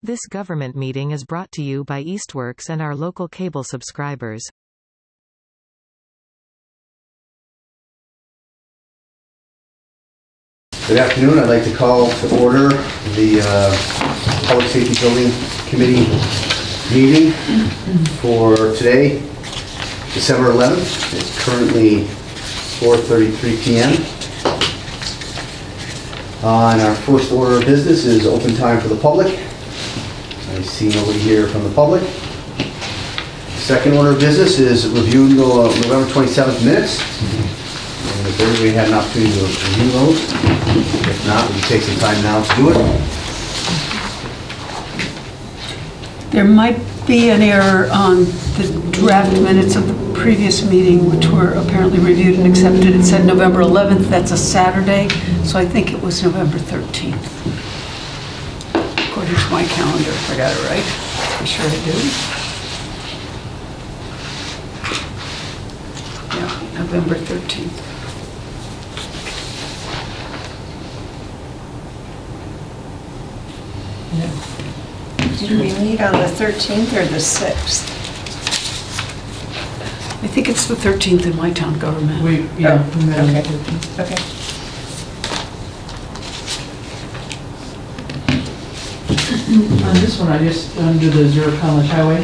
This government meeting is brought to you by Eastworks and our local cable subscribers. Good afternoon. I'd like to call to order the Public Safety Building Committee meeting for today, December 11th. It's currently 4:33 p.m. And our first order of business is open time for the public. I see nobody here from the public. Second order of business is reviewing the November 27th minutes. And if everybody had an opportunity to review those, if not, we can take some time now to do it. There might be an error on the draft minutes of the previous meeting, which were apparently reviewed and accepted. It said November 11th, that's a Saturday, so I think it was November 13th. According to my calendar, if I got it right. I'm sure I do. Yeah, November 13th. Did we meet on the 13th or the 6th? I think it's the 13th in my town government. We met on the 13th. Okay. On this one, I just, under the Zero College Highway,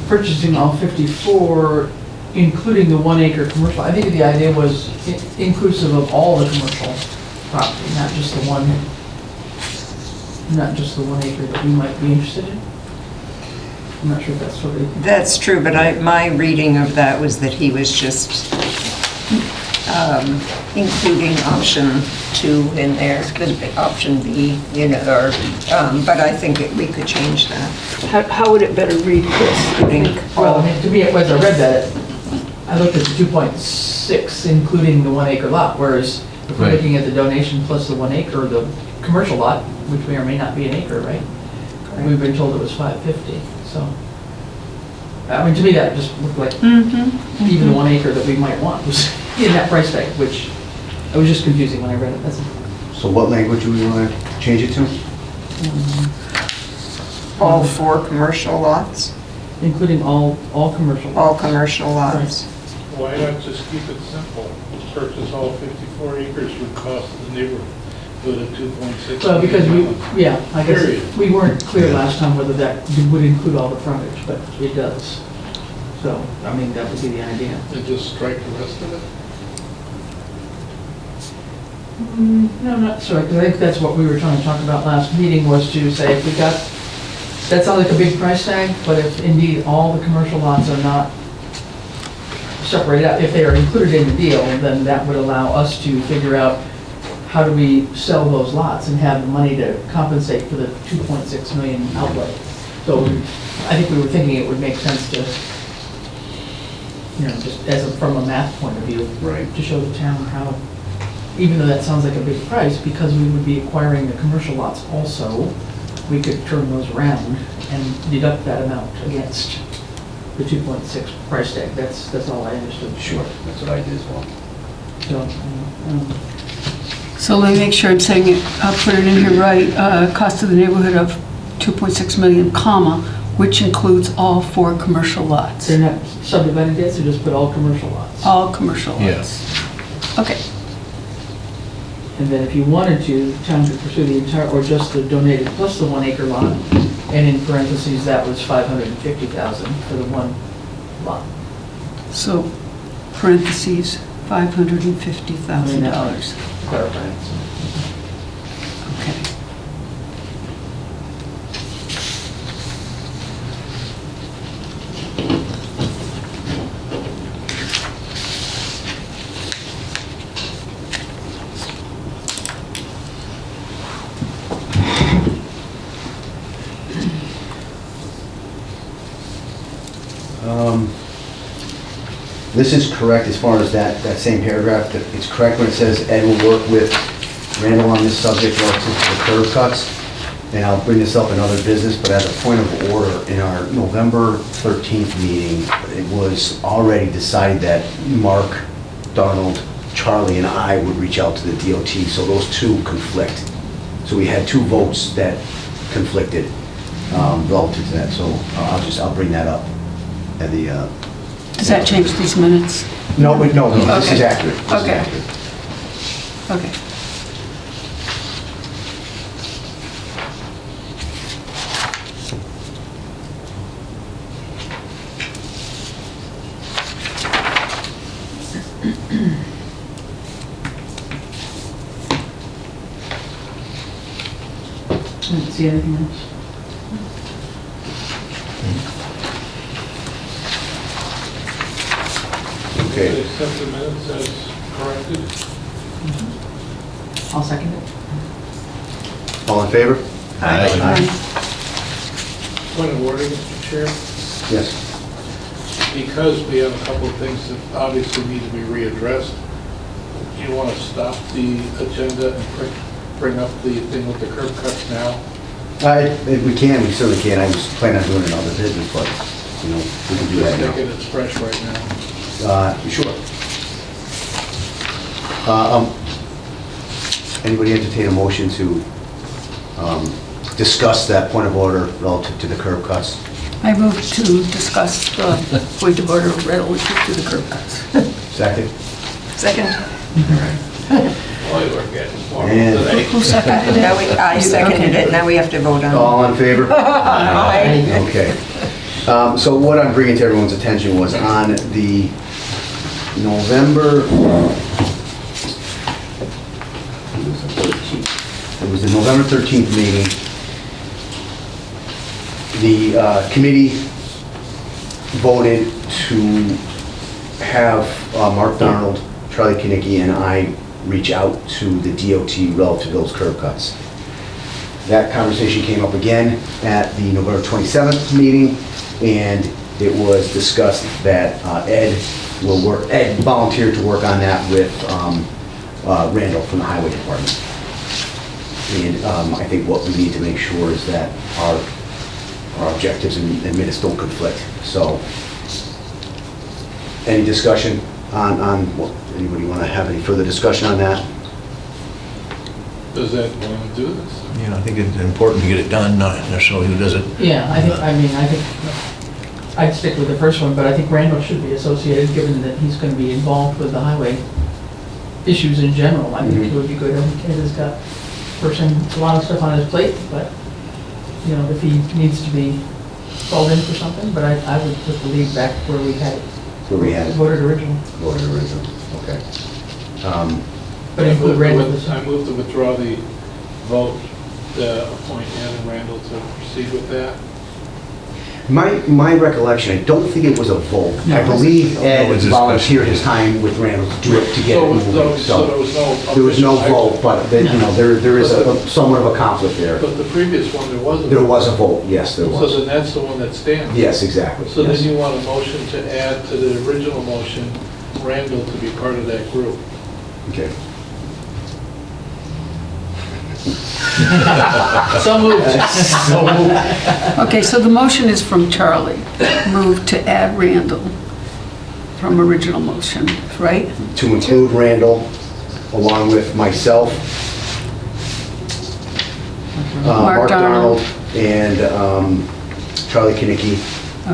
purchasing all 54, including the 1 acre commercial. I think the idea was inclusive of all the commercial property, not just the 1 acre that we might be interested in. I'm not sure if that's what it... That's true, but my reading of that was that he was just including option 2 in there, option B, you know, or, but I think we could change that. How would it better read, Chris? Well, I mean, to me, as I read that, I looked at the 2.6, including the 1 acre lot, whereas if we're looking at the donation plus the 1 acre, the commercial lot, which may or may not be an acre, right? We've been told it was 550, so. I mean, to me, that just looked like even the 1 acre that we might want was in that price tag, which it was just confusing when I read it. That's it. So what language do we want to change it to? All 4 commercial lots? Including all commercial lots. All commercial lots. Why not just keep it simple? Purchase all 54 acres would cost the neighborhood of 2.6. Well, because I guess Period. we weren't clear last time whether that would include all the frontage, but it does. So, I mean, that would be the idea. And just strike the rest of it? No, not sure, because I think that's what we were trying to talk about last meeting, was to say if we got, that sounds like a big price tag, but if indeed all the commercial lots are not separated out, if they are included in the deal, then that would allow us to figure out how do we sell those lots and have the money to compensate for the 2.6 million outlay. So I think we were thinking it would make sense to, you know, just from a math point of view, Right. to show the town how, even though that sounds like a big price, because we would be acquiring the commercial lots also, we could turn those around and deduct that amount against the 2.6 price tag. That's all I understood. Sure, that's what I did as well. So, So let me make sure I'm saying it, I'll put it in here right. Cost to the neighborhood of 2.6 million, comma, which includes all 4 commercial lots. they're not subdivided yet, so just put all commercial lots. All commercial lots. Yes. Okay. And then if you wanted to, the town could pursue the entire, or just the donated plus the 1 acre lot, and in parentheses, that was $550,000 for the 1 lot. So, parentheses, $550,000. Clarify. Okay. This is correct as far as that same paragraph. It's correct when it says Ed will work with Randall on this subject relative to the curb cuts. And I'll bring this up in other business, but as a point of order, in our November 13th meeting, it was already decided that Mark, Donald, Charlie, and I would reach out to the DOT, so those two conflict. So we had 2 votes that conflicted relative to that, so I'll bring that up at the... Does that change these minutes? No, this is Okay. accurate. This is Okay. accurate. Okay. I didn't see anything else. Okay. Accept the minutes as corrected. I'll second it. All in favor? Point of order, Mr. Chair. Yes. Because we have a couple of things that obviously need to be readdressed, you want to stop the agenda and bring up the thing with the curb cuts now? We certainly can. I was planning on doing another business, but, we can do Just that now. thinking it's fresh right now. Sure. Anybody entertain a motion to discuss that point of order relative to the curb cuts? I move to discuss the point of order relative to the curb cuts. Second? Second? Boy, we're getting formal And- today. Who seconded Now it? I seconded it, now we have to vote on it. All in favor? Aye. Okay. So what I'm bringing to everyone's attention was on the it was the November 13th meeting. The committee voted to have Mark Darnold, Charlie Kinnicky, and I reach out to the DOT relative to those curb cuts. That conversation came up again at the November 27th meeting, and it was discussed that Ed volunteered to work on that with Randall from the Highway Department. And I think what we need to make sure is that our objectives and minutes don't conflict. So, any discussion on what, anybody want to have any further discussion on that? Does that want to do this? I think it's important to get it done, not necessarily who does it. Yeah, I think I'd stick with the first one, but I think Randall should be associated, given that he's going to be involved with the highway issues in general. I think it would be good. I think Ed has got a lot of stuff on his plate, but, if he needs to be called in for something, but I would put the lead back where we had it. Where we had it? Voted original. Voted original, okay. But include Randall. I move to withdraw the vote to appoint Ed and Randall to proceed with that. My recollection, I don't think it was a vote. No, I believe No, Ed it's a volunteered his time with Randall to do it, to get it moving. So there was no... There was no official vote, but, there is somewhat of a conflict there. But the previous one, there wasn't. There was a vote, yes, there So was. then that's the one that stands. Yes, exactly. So then yes. you want a motion to add to the original motion, Randall to be part of that group. Okay. So moved. Okay, so the motion is from Charlie. Move to add Randall from original motion, right? To include Randall, along with myself, Mark Darnold, and Charlie Kinnicky.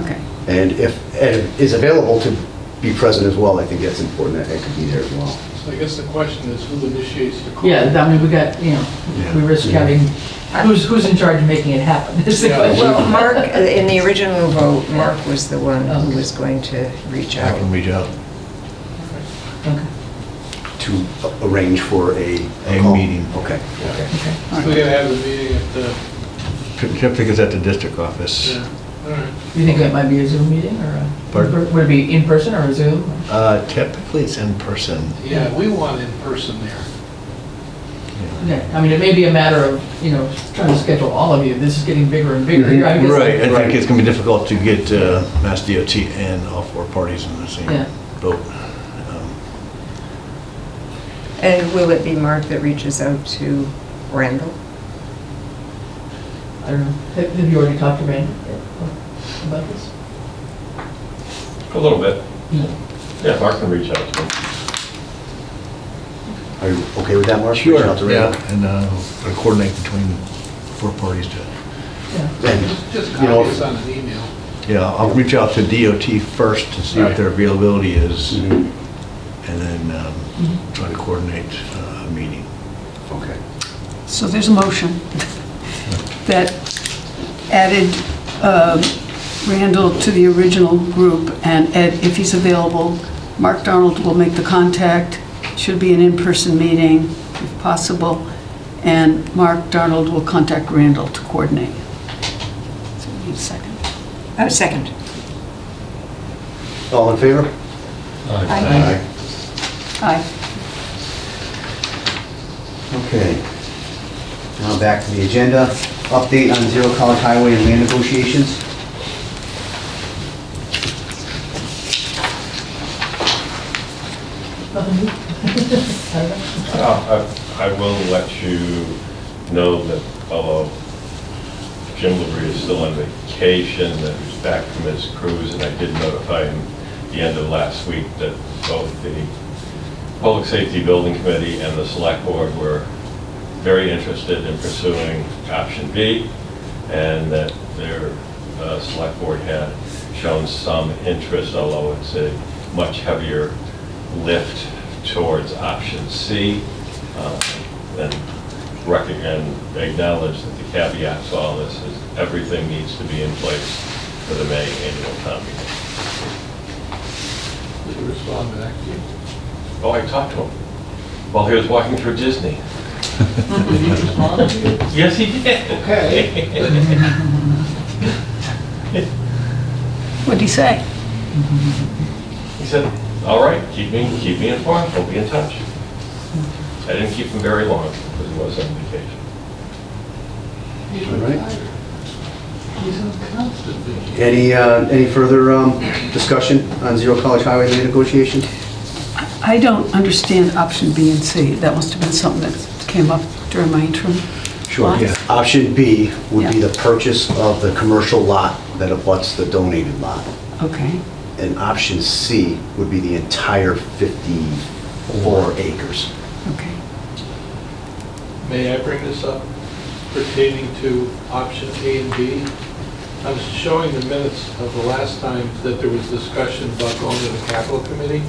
Okay. And if Ed is available to be present as well, I think that's important that Ed could be there as well. So I guess the question is, who initiates the call? Yeah, we got, we risk having, who's in charge of making it happen? Is the Yeah. question. Well, Mark, in the original vote, Mark was the one who was going to reach I out. can reach out. Okay. To arrange for a A meeting. Okay. We're going to have the meeting at the... Typically it's at the district office. Yeah, all right. You think that might be a Zoom meeting, or Pardon? would it be in person or a Zoom? Typically it's in person. Yeah, we want in person there. Yeah, it may be a matter of, trying to schedule all of you. This is getting bigger and bigger. Mhm. I guess- Right, I Right. think it's gonna be difficult to get Mass DOT and all 4 parties in the same Yeah. boat. And will it be Mark that reaches out to Randall? I don't know. Have you already talked to Randy about this? A little bit. No. Yeah, Mark can reach out to me. Are you okay with that, Mark? Sure, Reaching out to Randall? yeah, and coordinate between 4 parties to, And, Just you know, copy us on an email. yeah, I'll reach out to DOT first to see what Right. their availability is, Mhm. and then try to coordinate a meeting. Okay. So there's a motion that added Randall to the original group, and Ed, if he's available, Mark Darnold will make the contact. Should be an in-person meeting, if possible, and Mark Darnold will contact Randall to coordinate. So we need a second. Second. All in favor? Aye. Aye. Okay. Now back to the agenda. Update on Zero College Highway and land negotiations. Nothing new? I don't know. I will let you know that although Jim Labrie is still on vacation, that he's back from his cruise, and I did notify him the end of last week that both the Public Safety Building Committee and the Select Board were very interested in pursuing option B, and that their Select Board had shown some interest, although it's a much heavier lift towards option C, and acknowledge that the caveat to all this is everything needs to be in place for the May annual town meeting. Did you respond back to you? Oh, I talked to him while he was walking through Disney. Did you respond to you? Yes, he did. Okay. What'd he say? He said, all right, keep me informed, we'll be in touch. I didn't keep him very long because he was on vacation. He's All right. retired. He's on constant vacation. Any further discussion on Zero College Highway land negotiations? I don't understand option B and C. That must have been something that came up during my interim. Sure. Lots? Yeah. Option B would be Yeah. the purchase of the commercial lot that abuts the donated lot. Okay. And option C would be the entire 54 acres. Okay. May I bring this up pertaining to option A and B? I was showing the minutes of the last time that there was discussion about going to the capital committee,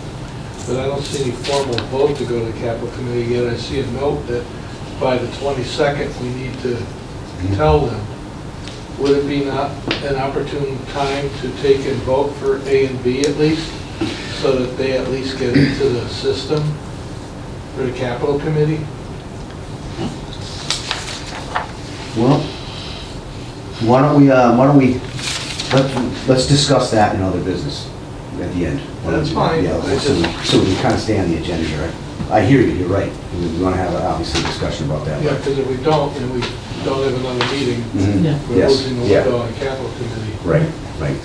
but I don't see any formal vote to go to the capital committee yet. I see a note that by the 22nd, we need to tell them. Would it be not an opportune time to take and vote for A and B at least, so that they at least get into the system for the capital committee? Well, why don't we, let's discuss that in other business at the end. That's fine. Yeah, so we kind of stay on the agenda here, right? I hear you, you're right. We want to have, obviously, a discussion about that. Yeah, because if we don't, and we don't have another meeting, Mhm. Yeah. we're Yes, losing the yeah. window on capital committee. Right, right.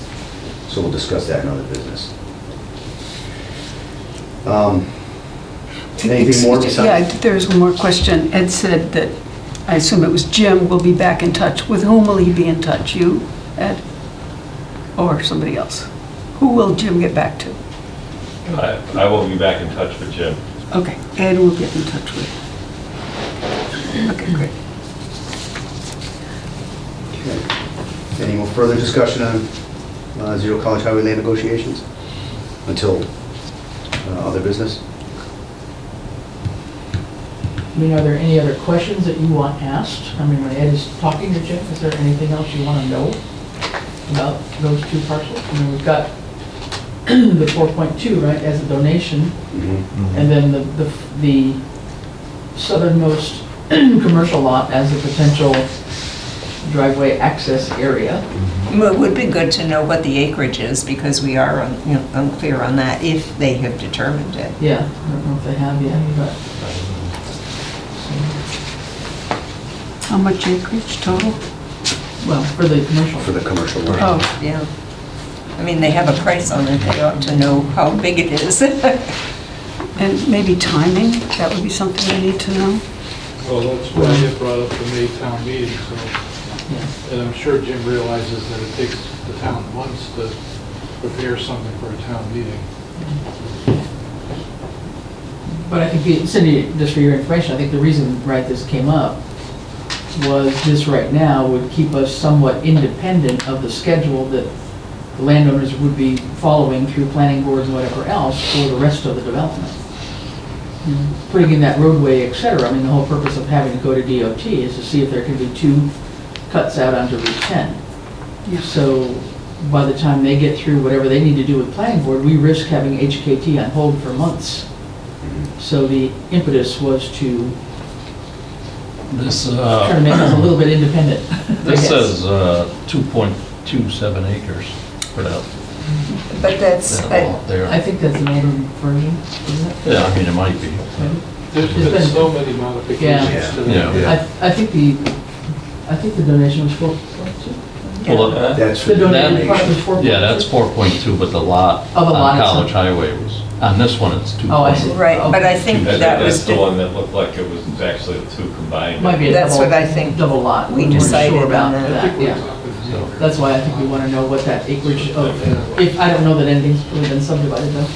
So we'll discuss that in other business. Anything more Yeah, besides? there's one more question. Ed said that, I assume it was Jim, will be back in touch. With whom will he be in touch? You, Ed? Or somebody else? Who will Jim get back to? I will be back in touch with Jim. Okay, Ed will get in touch with. Okay, great. Okay. Any more further discussion on Zero College Highway land negotiations? Until other business? I mean, are there any other questions that you want asked? I mean, when Ed is talking to Jim, is there anything else you want to know about those two parcels? I mean, we've got the 4.2, right, as a donation, and then the southernmost commercial lot as a potential driveway access area. Well, it would be good to know what the acreage is, because we are unclear on that, if they have determined it. Yeah, I don't know if they have yet, but. How much acreage total? Well, for the commercial. For the commercial one. Oh, Yeah. I mean, they have a price on it, they ought to know how big it is. and maybe timing, that would be something we need to know. Well, that's what I had brought up the May town meeting, so, Yeah. and I'm sure Jim realizes that it takes the town months to prepare something for a town meeting. But I think, Cindy, just for your information, I think the reason, right, this came up was this right now would keep us somewhat independent of the schedule that the landowners would be following through planning boards and whatever else for the rest of the development. Putting in that roadway, et cetera, I mean, the whole purpose of having to go to DOT is to see if there can be 2 cuts out onto Route 10. So by the time they get through whatever they need to do with planning board, we risk having HKT on hold for months. So the impetus was to This, try to make us a little bit independent. I this guess. says 2.27 acres for that. But that's, that lot there. I think that's an older version, isn't it? Yeah, I mean, it might be. There's been so many modifications to that. Yeah. I think the donation was 4.2. Well, That's The donated that- part was 4.2. yeah, that's 4.2, but the lot Oh, the lot on itself. College Highway was, on this one, it's 2. Oh, I see. right, but I think I think that that's was, the one that looked like it was actually the 2 combined. Might be a That's double, what I think double lot. we weren't decided sure on about that. I think we're yeah. talking So- acres. That's why I think we want to know what that acreage of, if, I don't know that anything's really been subdivided though,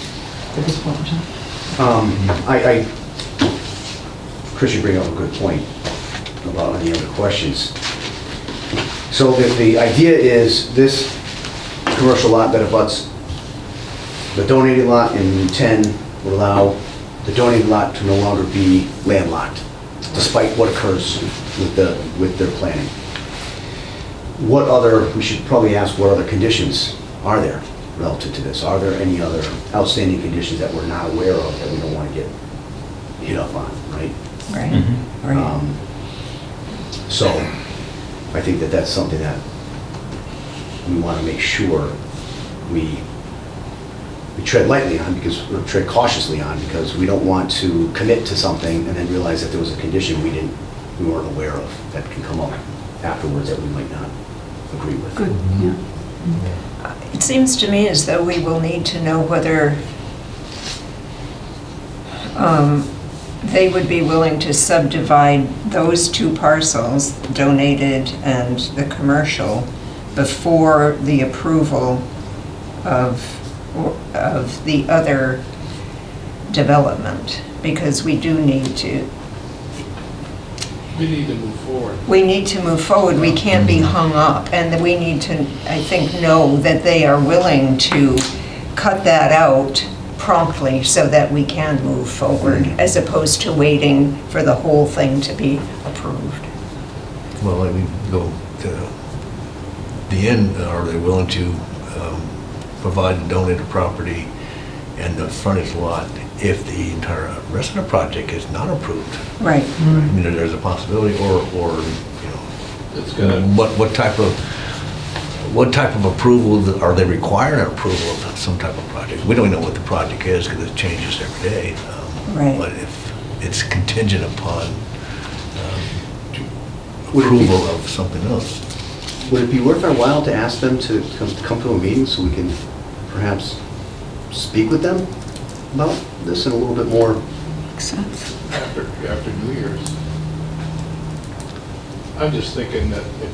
at this point in time. Chris, you bring up a good point about any other questions. So the idea is this commercial lot that abuts the donated lot in Route 10 would allow the donated lot to no longer be landlocked, despite what occurs with their planning. What other, we should probably ask what other conditions are there relative to this? Are there any other outstanding conditions that we're not aware of that we don't want to get hit up on, right? right, right. So I think that that's something that we want to make sure we tread lightly on, because, or tread cautiously on, because we don't want to commit to something and then realize that there was a condition we weren't aware of that can come up afterwards that we might not agree with. Good, yeah. It seems to me as though we will need to know whether they would be willing to subdivide those 2 parcels, donated and the commercial, before the approval of the other development, because we do need to, We need to move forward. we need to move forward. We can't be hung up, and we need to, I think, know that they are willing to cut that out promptly so that we can move forward, as opposed to waiting for the whole thing to be approved. Well, I mean, go to the end, are they willing to provide the donated property and the frontage lot if the entire rest of the project is not approved? Right. I mean, there's a possibility, or, you know, It's gonna, what type of approval are they requiring approval of some type of project? We don't even know what the project is because it changes every day. Right. But if it's contingent upon Would it be- approval of something else. Would it be worth our while to ask them to come to a meeting so we can perhaps speak with them about this in a little bit more? Makes sense. after New Year's. I'm just thinking that if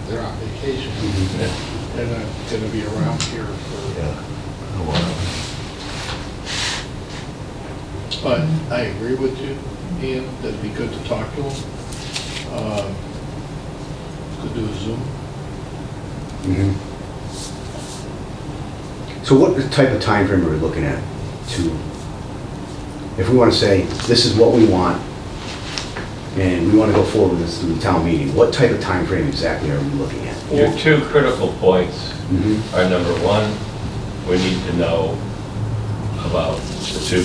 they're on vacation, they're not gonna be around here for, Yeah. A while. but I agree with you, Ian, that'd be good to talk to them. Could do a Zoom. Mhm. So what type of time frame are we looking at to, if we want to say, this is what we want, and we want to go forward with this through the town meeting, what type of time frame exactly are we looking at? Your 2 critical points Mhm. are, number 1, we need to know about the 2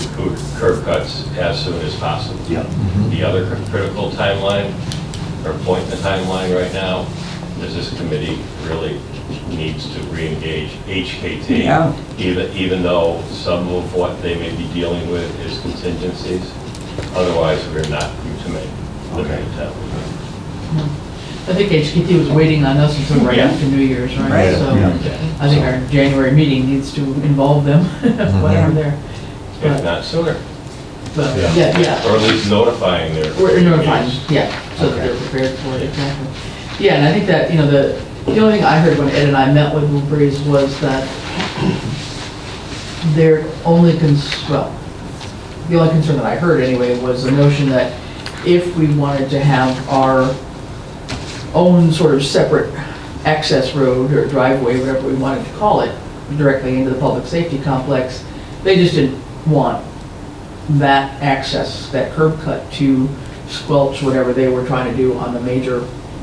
curb cuts as soon as possible. Yeah. The other critical timeline, or point in the timeline right now, is this committee really needs to re-engage HKT. Yeah. Even though some of what they may be dealing with is contingencies. Otherwise, we're not going to make the Okay. town. I think HKT was waiting on us until right Yeah. after New Year's, right? Right. So Yeah. I think our January meeting needs to involve them, whatever they're, If not sooner, but, yeah. or at least notifying their. We're notifying, communities. yeah, so that they're prepared for it, exactly. Yeah, and I think that, you know, the only thing I heard when Ed and I met with Woodbury's was that their only the only concern that I heard anyway was the notion that if we wanted to have our own sort of separate access road or driveway, whatever we wanted to call it, directly into the public safety complex, they just didn't want that access, that curb cut to squelch whatever they were trying to do on the major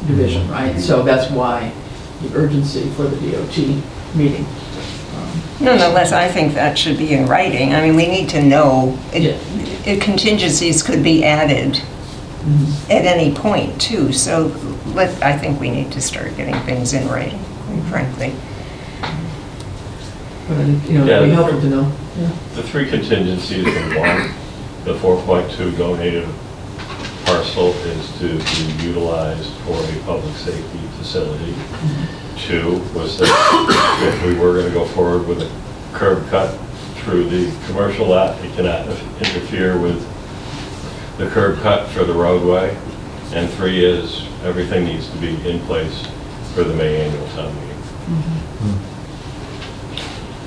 division, right? So that's why the urgency for the DOT meeting. Nonetheless, I think that should be in writing. I mean, we need to know, contingencies could be added at any point too, so I think we need to start getting things in writing, quite frankly. But I think, it'd be helpful to know. The three contingencies in one, the 4.2 donated parcel is to be utilized for a public safety facility. Two was that if we were going to go forward with a curb cut through the commercial lot, it cannot interfere with the curb cut for the roadway. And three is everything needs to be in place for the May annual town meeting.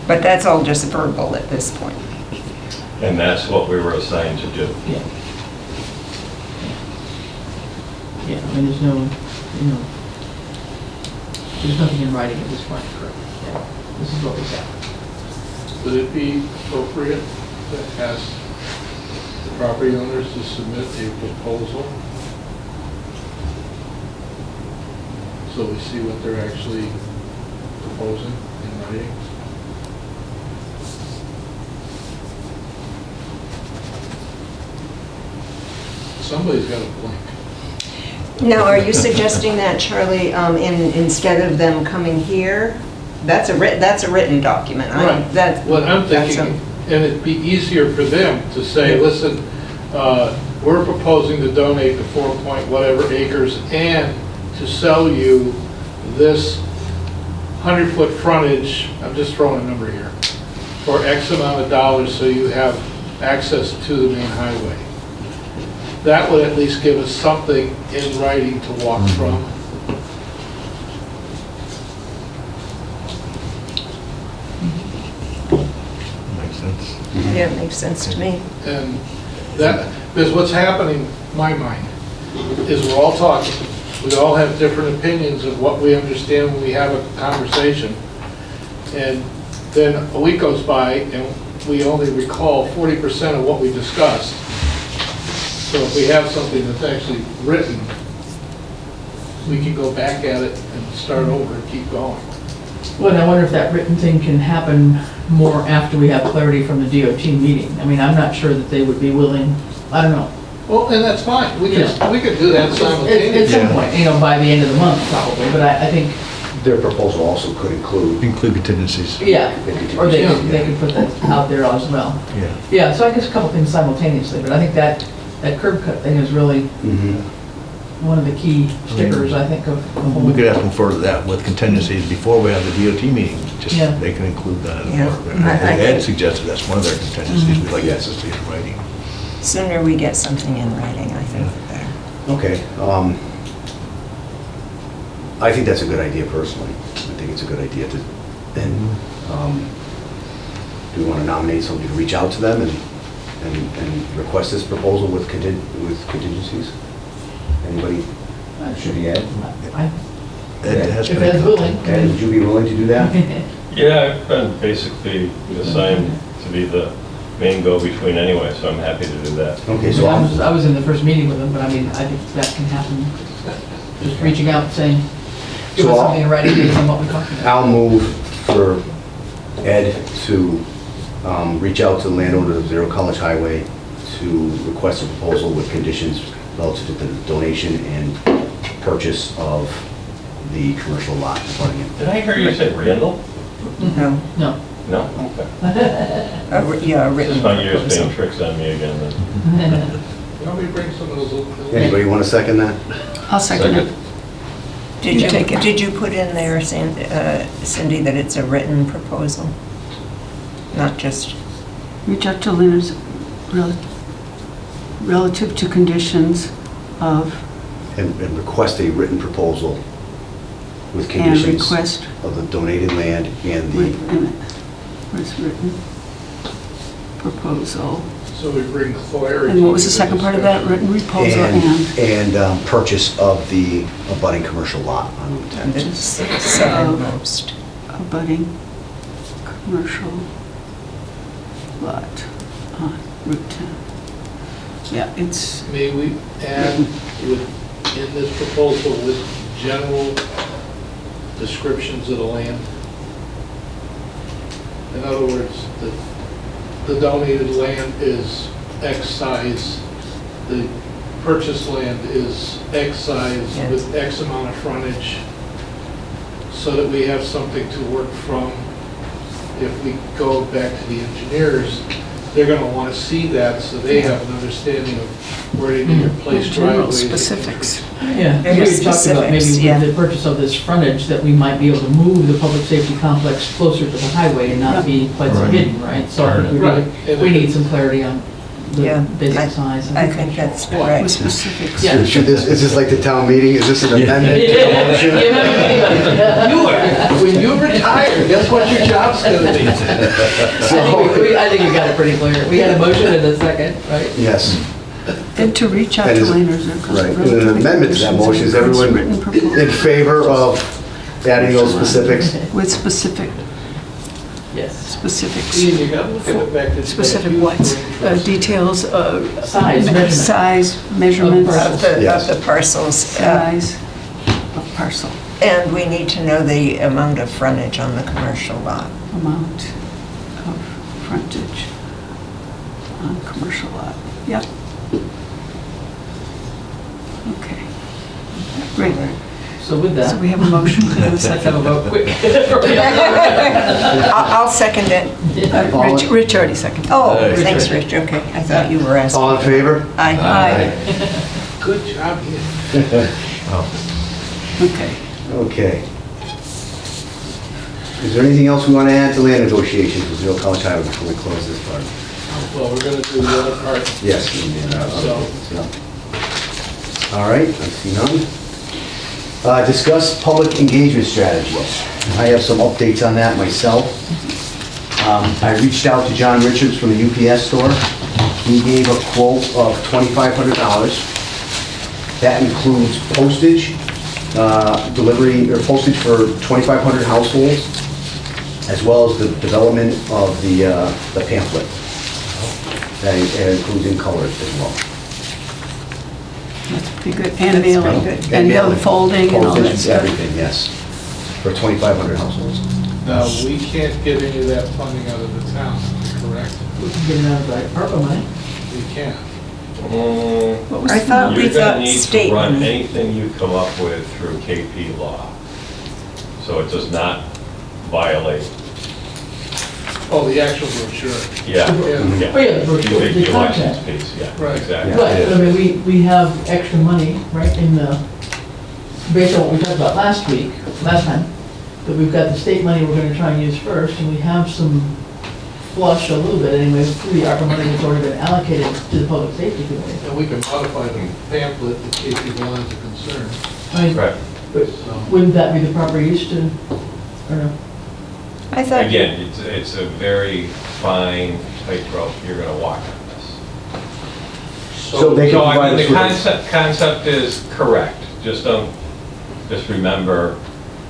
But that's all just verbal at this point. And that's what we were assigned to do. Yeah. Yeah, I mean, there's nothing in writing at this point, correct? Yeah, this is what we got. Would it be appropriate to ask the property owners to submit a proposal so we see what they're actually proposing in writing? Somebody's got to blink. Now, are you suggesting that, Charlie, instead of them coming here? That's a written document. Right. What I'm thinking, and it'd be easier for them to say, listen, we're proposing to donate the 4-point-whatever acres and to sell you this 100-foot frontage, I'm just throwing a number here, for X amount of dollars so you have access to the main highway. That would at least give us something in writing to walk from. Makes sense. Yeah, it makes sense to me. And that, because what's happening, in my mind, is we're all talking. We all have different opinions of what we understand when we have a conversation. And then a week goes by and we only recall 40% of what we discussed. So if we have something that's actually written, we can go back at it and start over and keep going. Well, and I wonder if that written thing can happen more after we have clarity from the DOT meeting. I mean, I'm not sure that they would be willing, I don't know. Well, and that's fine. We could do that At simultaneously. some point, by the end of the month probably, but I think, Their proposal also could include, Contingencies. yeah, or they could put that out there as well. Yeah. Yeah, so I guess a couple things simultaneously, but I think that curb cut thing is really one of the key stickers, I think, of the whole. We could ask them for that with contingencies before we have the DOT meeting, just, Yeah. they can include that. Yeah. Ed suggested that's one of their contingencies, we'd like to see in writing. Sooner we get something in writing, I think, the better. okay. I think that's a good idea personally. I think it's a good idea to, then, do we want to nominate somebody to reach out to them and request this proposal with contingencies? Anybody? Should be Ed? Ed has If been- Ed's willing. Ed, would you be willing to do that? Yeah, I've been basically assigned to be the main go-between anyway, so I'm happy to do that. Okay, so I was in the first meeting with them, but I mean, I think that can happen. Just reaching out and saying, give So us I'll- something in writing based on what we talked about. I'll move for Ed to reach out to the landowner of Zero College Highway to request a proposal with conditions relative to the donation and purchase of the commercial lot in front of him. Did I hear you say Randall? No. No. No? Okay. Yeah, a written Just my ears proposal. playing tricks on me again then. You want me to bring some of those little... Anybody want to second that? I'll second it. You take it. Did you put in there, Cindy, that it's a written proposal? Not just, Reach out to Leonard's relative to conditions of, And request a written proposal with and conditions request, of the donated land and wait a the, minute, where's written? Proposal So we bring clarity. And what was the to second part of that? discussion. Written proposal and? Purchase of the abutting commercial lot on Route 10. It's the southernmost. Abutting commercial lot on Route 10. Yeah, it's, May we add in this proposal with general descriptions of the land? In other words, the donated land is X size, the purchased land is X size Yes. with X amount of frontage, so that we have something to work from. If we go back to the engineers, they're gonna wanna see that, so they have an understanding of where they need to place general driveways. specifics. Yeah, Very we talked about maybe specifics, yeah. with the purchase of this frontage, that we might be able to move the public safety complex closer to the highway and not be quite so Right. hidden, right? So I think we Right. really, we need some clarity on Yeah, the basic size. I think that's With correct. specifics. Yeah. Is this like the town meeting? Is this an amendment to the motion? When you retire, guess what your job's gonna be? I think we got it pretty clear. We had a motion and a second, right? Yes, And to reach out That to is- landowners. right. And an amendment to that motion, is everyone in favor of adding those specifics? With specific, Yes. specifics. Ian, you gotta look at it back to. Specific what? Details, Size, measurement. size, measurements, Of Yes. Of the parcels. size of parcel, And we need to know the amount of frontage on the commercial lot. amount of frontage on commercial lot. Yep. Okay. Great. So with that, So we have a motion. let's have a vote quick. I'll second it. Rich already seconded. Oh, Aye. thanks, Rich, okay. I thought you were asking. All in favor? Aye. Good job, Ian. Okay. Okay. Is there anything else we want to add to land negotiations with Real College Highway before we close this part? Well, we're gonna do the other part. Yes. All right, I see none. Discuss public engagement strategies. I have some updates on that myself. I reached out to John Richards from the UPS store. He gave a quote of $2,500. That includes postage, delivery, or postage for 2,500 households, as well as the development of the pamphlet. That includes in color as well. That's pretty good. And mailing. pretty good. And mail folding and all that Postage, stuff. everything, yes, for 2,500 households. Now, we can't get any of that funding out of the town, correct? We can get it out of the ARPA money. We can't. What was I the thought number? we You're gonna thought need state to run money. anything you come up with through KP law. So it does not violate, Oh, the actual brochure. yeah. Oh, yeah, the brochure, The the license content. piece, yeah, Right. exactly. Right, I mean, we have extra money, right, in the, based on what we talked about last time, that we've got the state money we're gonna try and use first, and we have some flush, a little bit anyway, through the ARPA money that's already been allocated to the public safety committee. And we can modify the pamphlet in case the lines are concerned. I mean, Right. but So, wouldn't that be the proper use to, or no? I thought. Again, it's a very fine tightrope you're gonna walk on this. So they can So I provide mean, us the with... concept is correct, just remember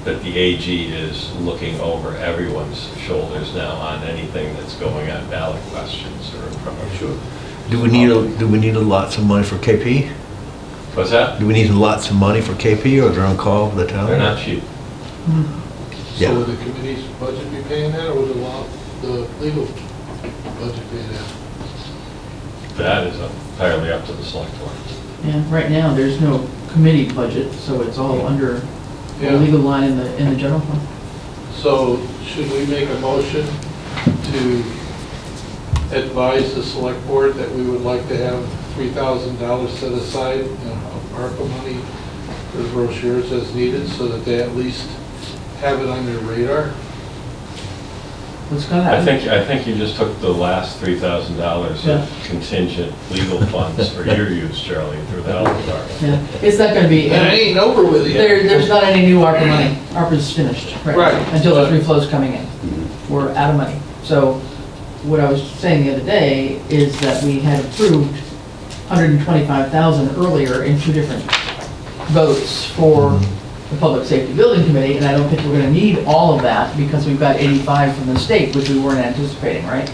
that the AG is looking over everyone's shoulders now on anything that's going on ballot questions or in front of. Sure. Do we need lots of money for KP? What's that? Do we need lots of money for KP, or they're on call for the town? They're not cheap. Yeah. So would the committee's budget be paying that, or would the legal budget pay that? That is entirely up to the select board. Yeah, right now, there's no committee budget, so it's all under the Yeah. legal line in the general fund. So should we make a motion to advise the select board that we would like to have $3,000 set aside, of ARPA money for the brochures as needed, so that they at least have it on their radar? What's gonna I happen? think you just took the last $3,000 Yeah. of contingent legal funds for your use, Charlie, through the health department. Yeah, it's not gonna be, And I ain't over with yet. there's not any new ARPA money. ARPA's finished, right? Right. Until the free flow's coming in. We're out of money. So what I was saying the other day is that we had approved 125,000 earlier in 2 different votes for the Public Safety Building Committee, and I don't think we're gonna need all of that because we've got 85 from the state, which we weren't anticipating, right?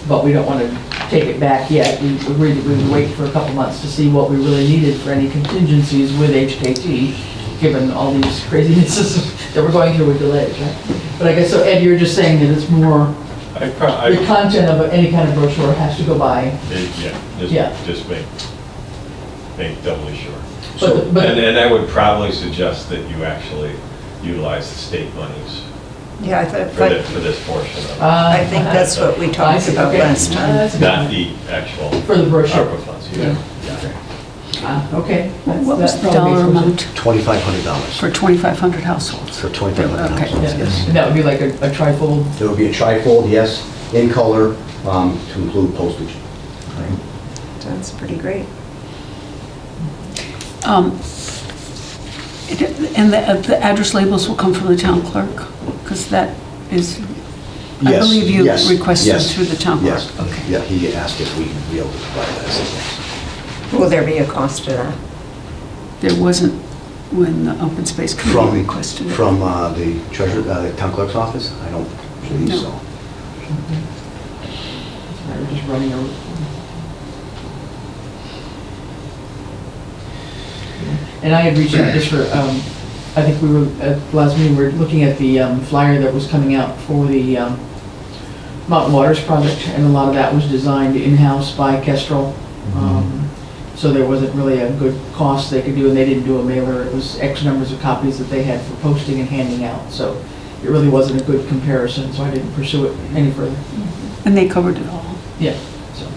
But we don't wanna take it back yet. We agreed that we would wait for a couple months to see what we really needed for any contingencies with HKT, given all these crazinesses that we're going through with delays, right? But I guess, so Ed, you're just saying that it's more, the content of any kind of brochure has to go by. Yeah, just make doubly sure. But And I would probably suggest that you actually utilize the state monies Yeah, I thought, for this portion of it. I think that's what we I talked see, about okay. last time. That's a good Not one. the actual For the brochure. ARPA funds, yeah. Okay. What was That the probably dollar makes more amount sense. $2,500 for 2,500 households? for 2,500 Okay. households, Yeah. yes. And that would be like a trifold. There will be a trifold, yes, in color, to include postage. That's pretty great. And the address labels will come from the town clerk? Because that is, I Yes, believe you yes, requested yes, through the town clerk. Yes, Okay. yeah, he asked if we would be able to provide that assistance. Will there be a cost to that? There wasn't when the open space committee requested it. From the treasurer, the town clerk's office? I don't believe No. so. We're just running a. And I had reached out just for, I think we were, at the last meeting, we were looking at the flyer that was coming out for the Mountain Waters project, and a lot of that was designed in-house by Kestrel. So there wasn't really a good cost they could do, and they didn't do a mailer. It was X numbers of copies that they had for posting and handing out. So it really wasn't a good comparison, so I didn't pursue it any further. And they covered it all. Yeah, so.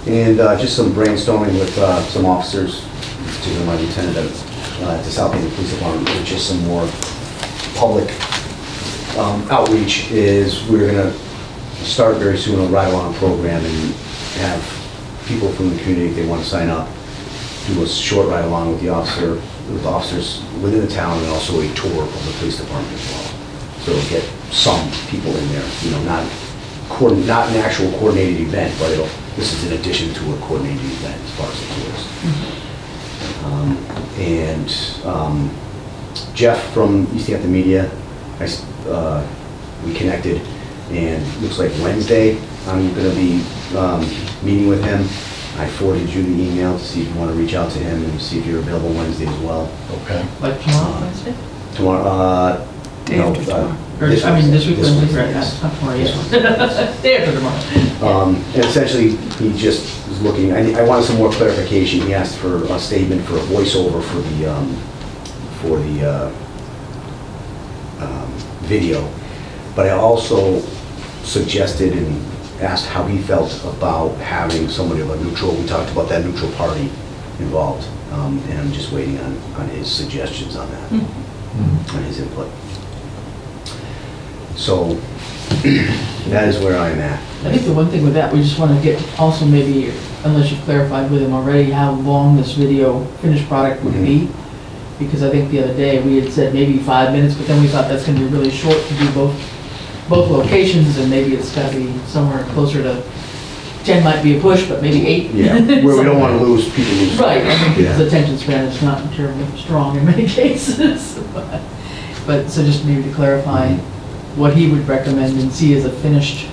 And just some brainstorming with some officers, particularly my lieutenant at the Southampton Police Department, with just some more public outreach, is we're gonna start very soon a ride-along program and have people from the community, if they want to sign up, do a short ride-along with officers within the town, and also a tour of the police department as well. So it'll get some people in there, not an actual coordinated event, but this is in addition to a coordinated event as far as the tours. Jeff from East Hampton Media, we connected, and looks like Wednesday, I'm going to be meeting with him. I forwarded you the email to see if you want to reach out to him and see if you're available Wednesday as well. Okay. Like tomorrow, Wednesday? Tomorrow, Day after tomorrow. Or, I mean, this week, Wednesday, right, yes. not tomorrow, yes. Day after tomorrow. And essentially, he just was looking, I wanted some more clarification. He asked for a statement for a voiceover for the video. But I also suggested and asked how he felt about having somebody of a neutral, we talked about that neutral party involved. And I'm just waiting on his suggestions on that, on his input. So that is where I'm at. I think the one thing with that, we just want to get also maybe, unless you've clarified with him already, how long this video finished product would be. Because I think the other day we had said maybe 5 minutes, but then we thought that's going to be really short to do both locations, and maybe it's got to be somewhere closer to 10 might be a push, but maybe 8. Yeah, where we don't want to lose people. Right, I mean, people's Yeah. attention span is not terribly strong in many cases. But, so just maybe to clarify what he would recommend and see as a finished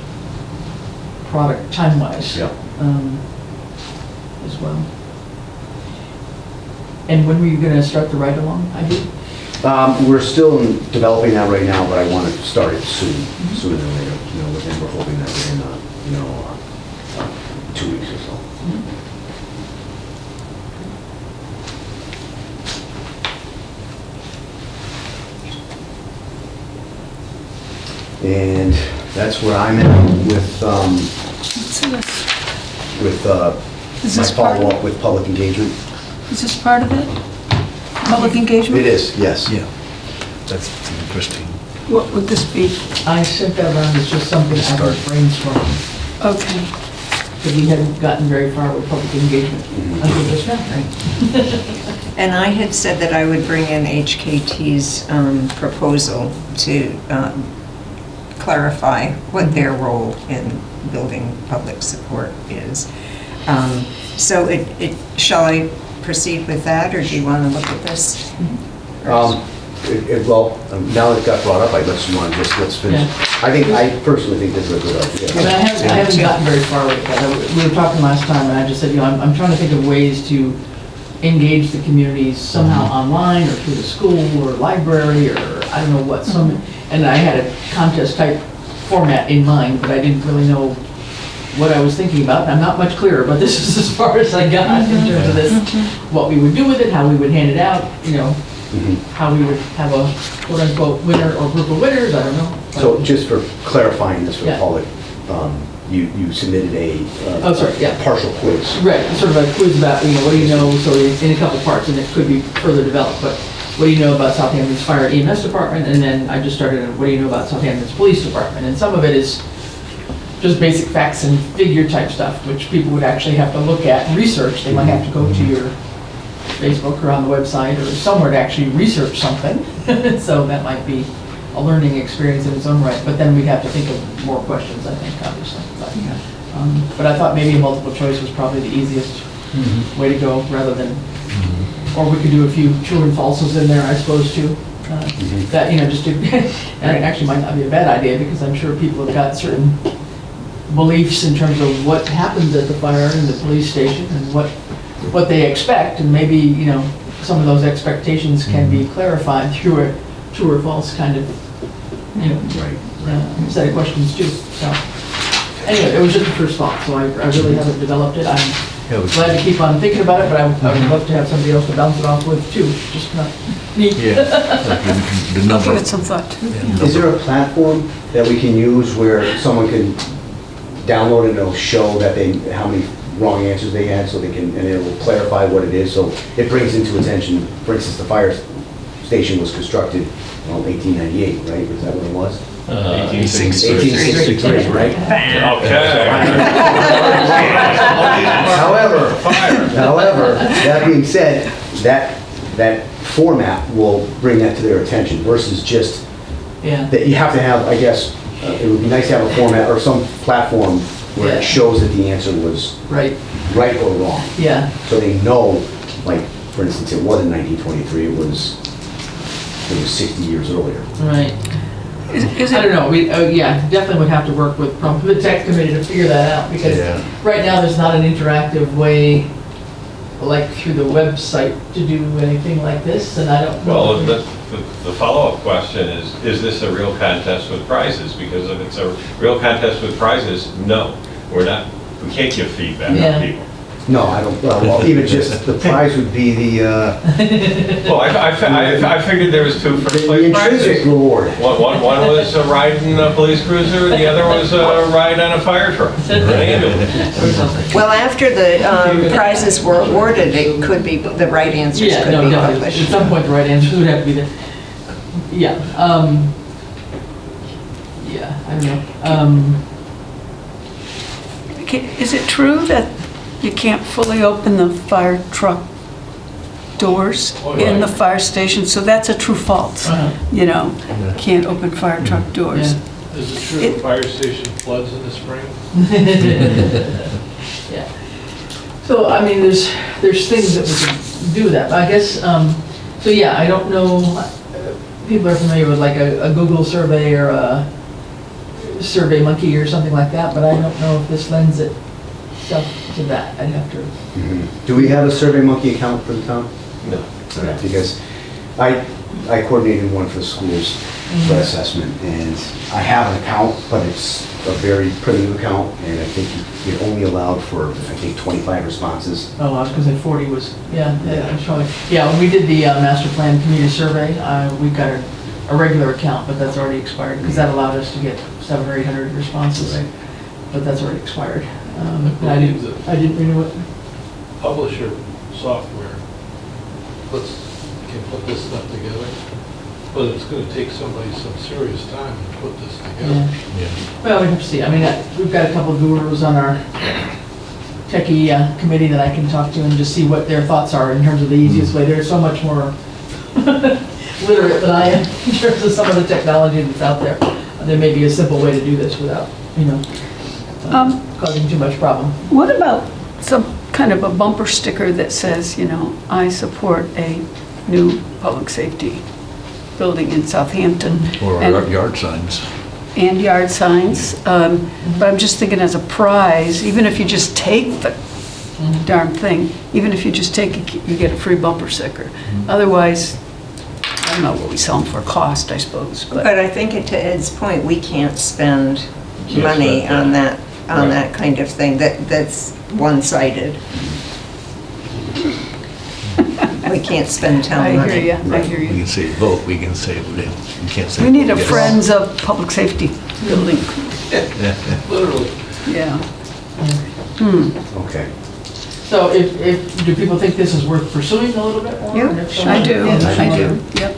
product time-wise. Yeah. As well. And when were you gonna start the ride-along idea? We're still developing that right now, but I want to start it sooner than later. Within, we're hoping that within, 2 weeks or so. And that's where I'm at with, What's this? with Is my this part of follow-up with public engagement. Is this part of it? Public engagement? It is, yes. Yeah, that's interesting. What would this be? I sent that around as just something I was brainstorming, Okay. because we hadn't gotten very far with public engagement until just now, right? And I had said that I would bring in HKT's proposal to clarify what their role in building public support is. So shall I proceed with that, or do you want to look at this? Well, now that it got brought up, let's finish. I personally think this is a good idea. I mean, I haven't gotten very far with that. We were talking last time, and I just said, I'm trying to think of ways to engage the communities somehow online, or through the school, or library, or I don't know what, and I had a contest type format in mind, but I didn't really know what I was thinking about. I'm not much clearer, but this is as far as I got in terms of this, what we would do with it, how we would hand it out, how we would have a quote-unquote winner or group of winners, I don't know. So just for clarifying this for the public, you submitted a partial quiz. Right, sort of a quiz about, what do you know, so in a couple parts, and it could be further developed, but what do you know about Southampton's Fire EMS Department? And then I just started, what do you know about Southampton's Police Department? And some of it is just basic facts and figure type stuff, which people would actually have to look at and research. They might have to go to your Facebook or on the website or somewhere to actually research something. So that might be a learning experience in its own right. But then we'd have to think of more questions, I think, obviously. But I thought maybe a multiple choice was probably the easiest way to go, rather than, or we could do a few true and falses in there, I suppose, too. That, just to, and it actually might not be a bad idea, because I'm sure people have got certain beliefs in terms of what happens at the fire and the police station, and what they expect, and maybe, some of those expectations can be clarified through a true or false kind of, set of questions too. So anyway, it was just the first thought, so I really haven't developed it. I'm glad to keep on thinking about it, but I would love to have somebody else to bounce it off with too, just not me. The number. Give it some thought too. Is there a platform that we can use where someone can download and it'll show that how many wrong answers they had, so they can, and it will clarify what it is, so it brings into attention, for instance, the fire station was constructed in 1898, right? Is that what it was? 1863, right? However, that being said, that format will bring that to their attention versus just that you have to have, I guess, it would be nice to have a format or some platform where it shows that the answer was right or wrong. Yeah. So they know, like, for instance, it wasn't 1923, it was 60 years earlier. Right. I don't know, we, definitely would have to work with probably the tech committee to figure that out, because right now there's not an interactive way, like through the website, to do anything like this, and I don't know. Well, the follow-up question is this a real contest with prizes? Because if it's a real contest with prizes, no, we can't give feedback on people. No, I don't, well, even just the prize would be the... Well, I figured there was two first place prizes. The intrinsic reward. One was a ride in a police cruiser, and the other was a ride on a fire truck, or an ambulance. Well, after the prizes were awarded, it could be, the right answers could be published. At some point, the right answers would have to be there. I don't know. Is it true that you can't fully open the fire truck doors in the fire station? So that's a true false. Can't open fire truck doors. Is it true the fire station floods in the spring? So, I mean, there's things that we can do with that. I guess, I don't know, people are familiar with like a Google survey or a Survey Monkey or something like that, but I don't know if this lends itself to that. I'd have to... Do we have a Survey Monkey account for the town? No. Right, because I coordinated one for the schools for assessment, and I have an account, but it's a very primitive account, and I think it only allowed for, 25 responses. Oh, I was going to say 40 was, when we did the master plan community survey, we got a regular account, but that's already expired, because that allowed us to get 700 or 800 responses, but that's already expired. I didn't renew it. Publisher software can put this stuff together, but it's going to take somebody some serious time to put this together. Well, we have to see. I mean, we've got a couple of gurus on our techie committee that I can talk to and just see what their thoughts are in terms of the easiest way. They're so much more literate than I am in terms of some of the technology that's out there. there may be a simple way to do this without, causing too much problem. What about some kind of a bumper sticker that says, I support a new public safety building in Southampton? Or And- yard signs. And yard signs, but I'm just thinking as a prize, even if you just take the darn thing, even if you just take it, you get a free bumper sticker. Otherwise, I don't know what we sell them for cost, I suppose, but But I think to Ed's point, we can't spend Can't money spend on that. that kind of thing, that's one-sided. We can't spend town I money. hear you, I hear We you. can say vote, we can say, we can't say. We need a yes. Friends of Public Safety building, Literally. yeah. Okay. So do people think this is worth pursuing a little bit more? Yeah, And if so, I do, yeah, I do, yep.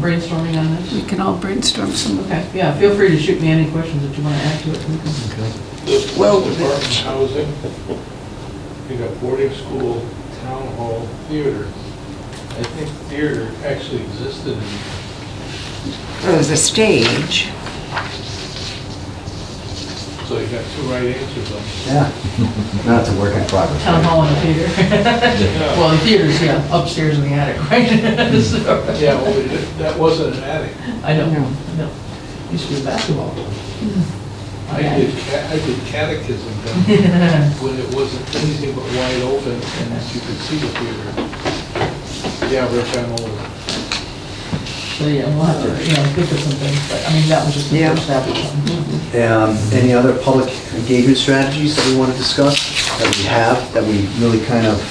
Brainstorming on We this? can all brainstorm some. Okay, yeah, feel free to shoot me any questions that you want to add to it. We can- Okay. Well, Department housing, you got boarding school, town hall, theater. I think theater actually existed in, it was a stage. so you got two right answers on it. Yeah. No, it's a work in progress. Town hall and the theater. Yeah. Well, the theater's, yeah, upstairs in the attic, right? So- Yeah, well, that wasn't an attic. I know. Used to be basketball. I did catechism then, when it wasn't anything but wide open and you could see the theater. Yeah, Rich, I'm old. So, yeah, we'll have to, think of some things, but, I mean, that was just the Yeah. first step of something. Any other public engagement strategies that we want to discuss, that we have, that we really kind of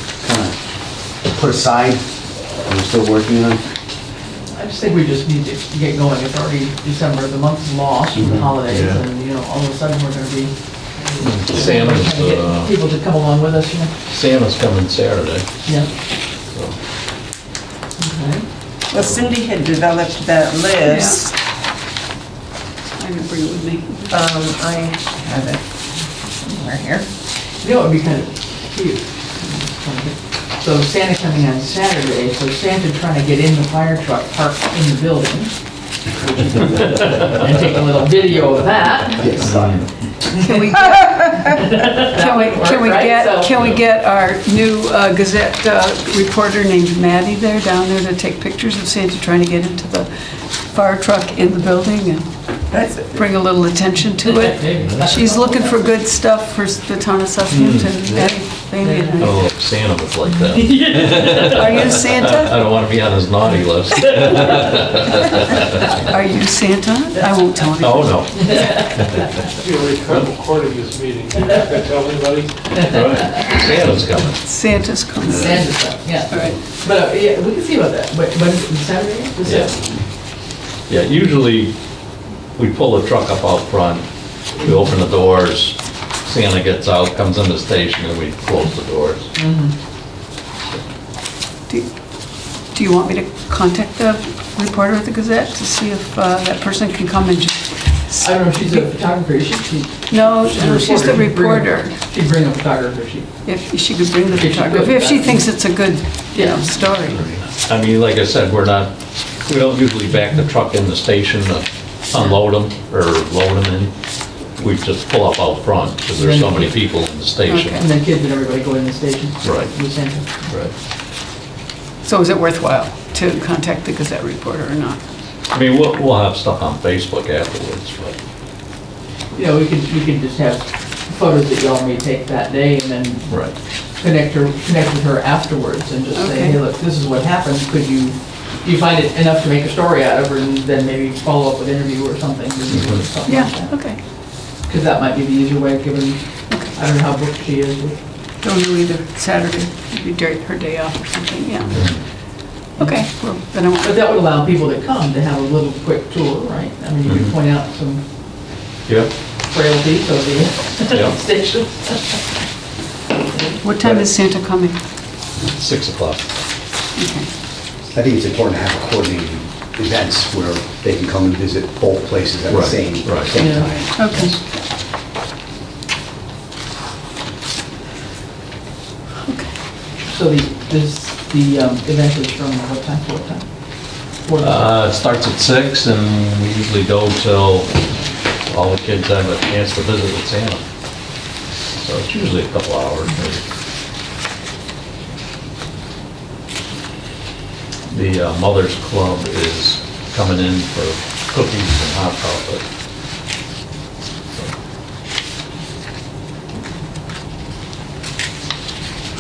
put aside, and we're still working on? I just think we just need to get going. It's already December, the month's lost with the holidays, Yeah. and, all of a sudden, we're gonna be Santa's, trying to get people to come along with us, Santa's coming Saturday, Yeah. so. Okay. Well, Cindy had developed that list. I'm gonna bring it with me. I have it somewhere here. You know, it would be kind of cute. So Santa coming on Saturday, so Santa trying to get in the fire truck parked in the building. And take a little video of that. Yes. Can we can we get our new Gazette reporter named Maddie down there to take pictures of Santa trying to get into the fire truck in the building and bring a little attention to it? She's looking for good stuff for the town of Southampton. Amy and I. Oh, Santa was like that. Are you Santa? I don't want to be on his naughty list. Are you Santa? I won't tell Oh, anyone. no. You already recorded this meeting, you're not gonna tell anybody? Right. Santa's coming. Santa's coming. Santa stuff, yeah. All right. But, yeah, we can see about that. But Saturday? This Yeah. Yeah, usually we pull the truck up out front, we open the doors, Santa gets out, comes in the station, and we close the doors. Do you want me to contact the reporter at the Gazette to see if that person can come and just... I don't know if she's a photographer, is she? No, she's the reporter. She'd bring a photographer, If she could bring the If she photographer, could. if she thinks it's a good, story. I mean, like I said, we don't usually back the truck in the station to unload them or load them in. We just pull up out front because there's so many people in the station. Okay. And then kids and everybody go in the station. Right. With Santa. Right. So is it worthwhile to contact the Gazette reporter or not? I mean, we'll have stuff on Facebook afterwards, but, We could just have photos that y'all may take that day and then right. connect with her afterwards and just say, Okay. hey, look, this is what happened. Do you find it enough to make a story out of, or then maybe follow up with interview or something? Something Yeah, like that. okay. Because that might be the easier way, given, I don't know how booked she is with. Don't know either, Saturday, maybe her day off or something, yeah. Okay, well, then I But won't, that would allow people to come to have a little quick tour, right? I mean, you could point out some Yep. frailties of the Yeah. station. what time is Santa coming? 6 o'clock. Okay. I think it's important to have coordinated events where they can come and visit both places at the Right, same right. Yeah. time. Okay. Okay. So the event is from what time to what time? 4 to 6. It starts at 6 and we usually go till all the kids have a chance to visit with Santa. So it's usually a couple hours, maybe. The Mother's Club is coming in for cookies and hot chocolate.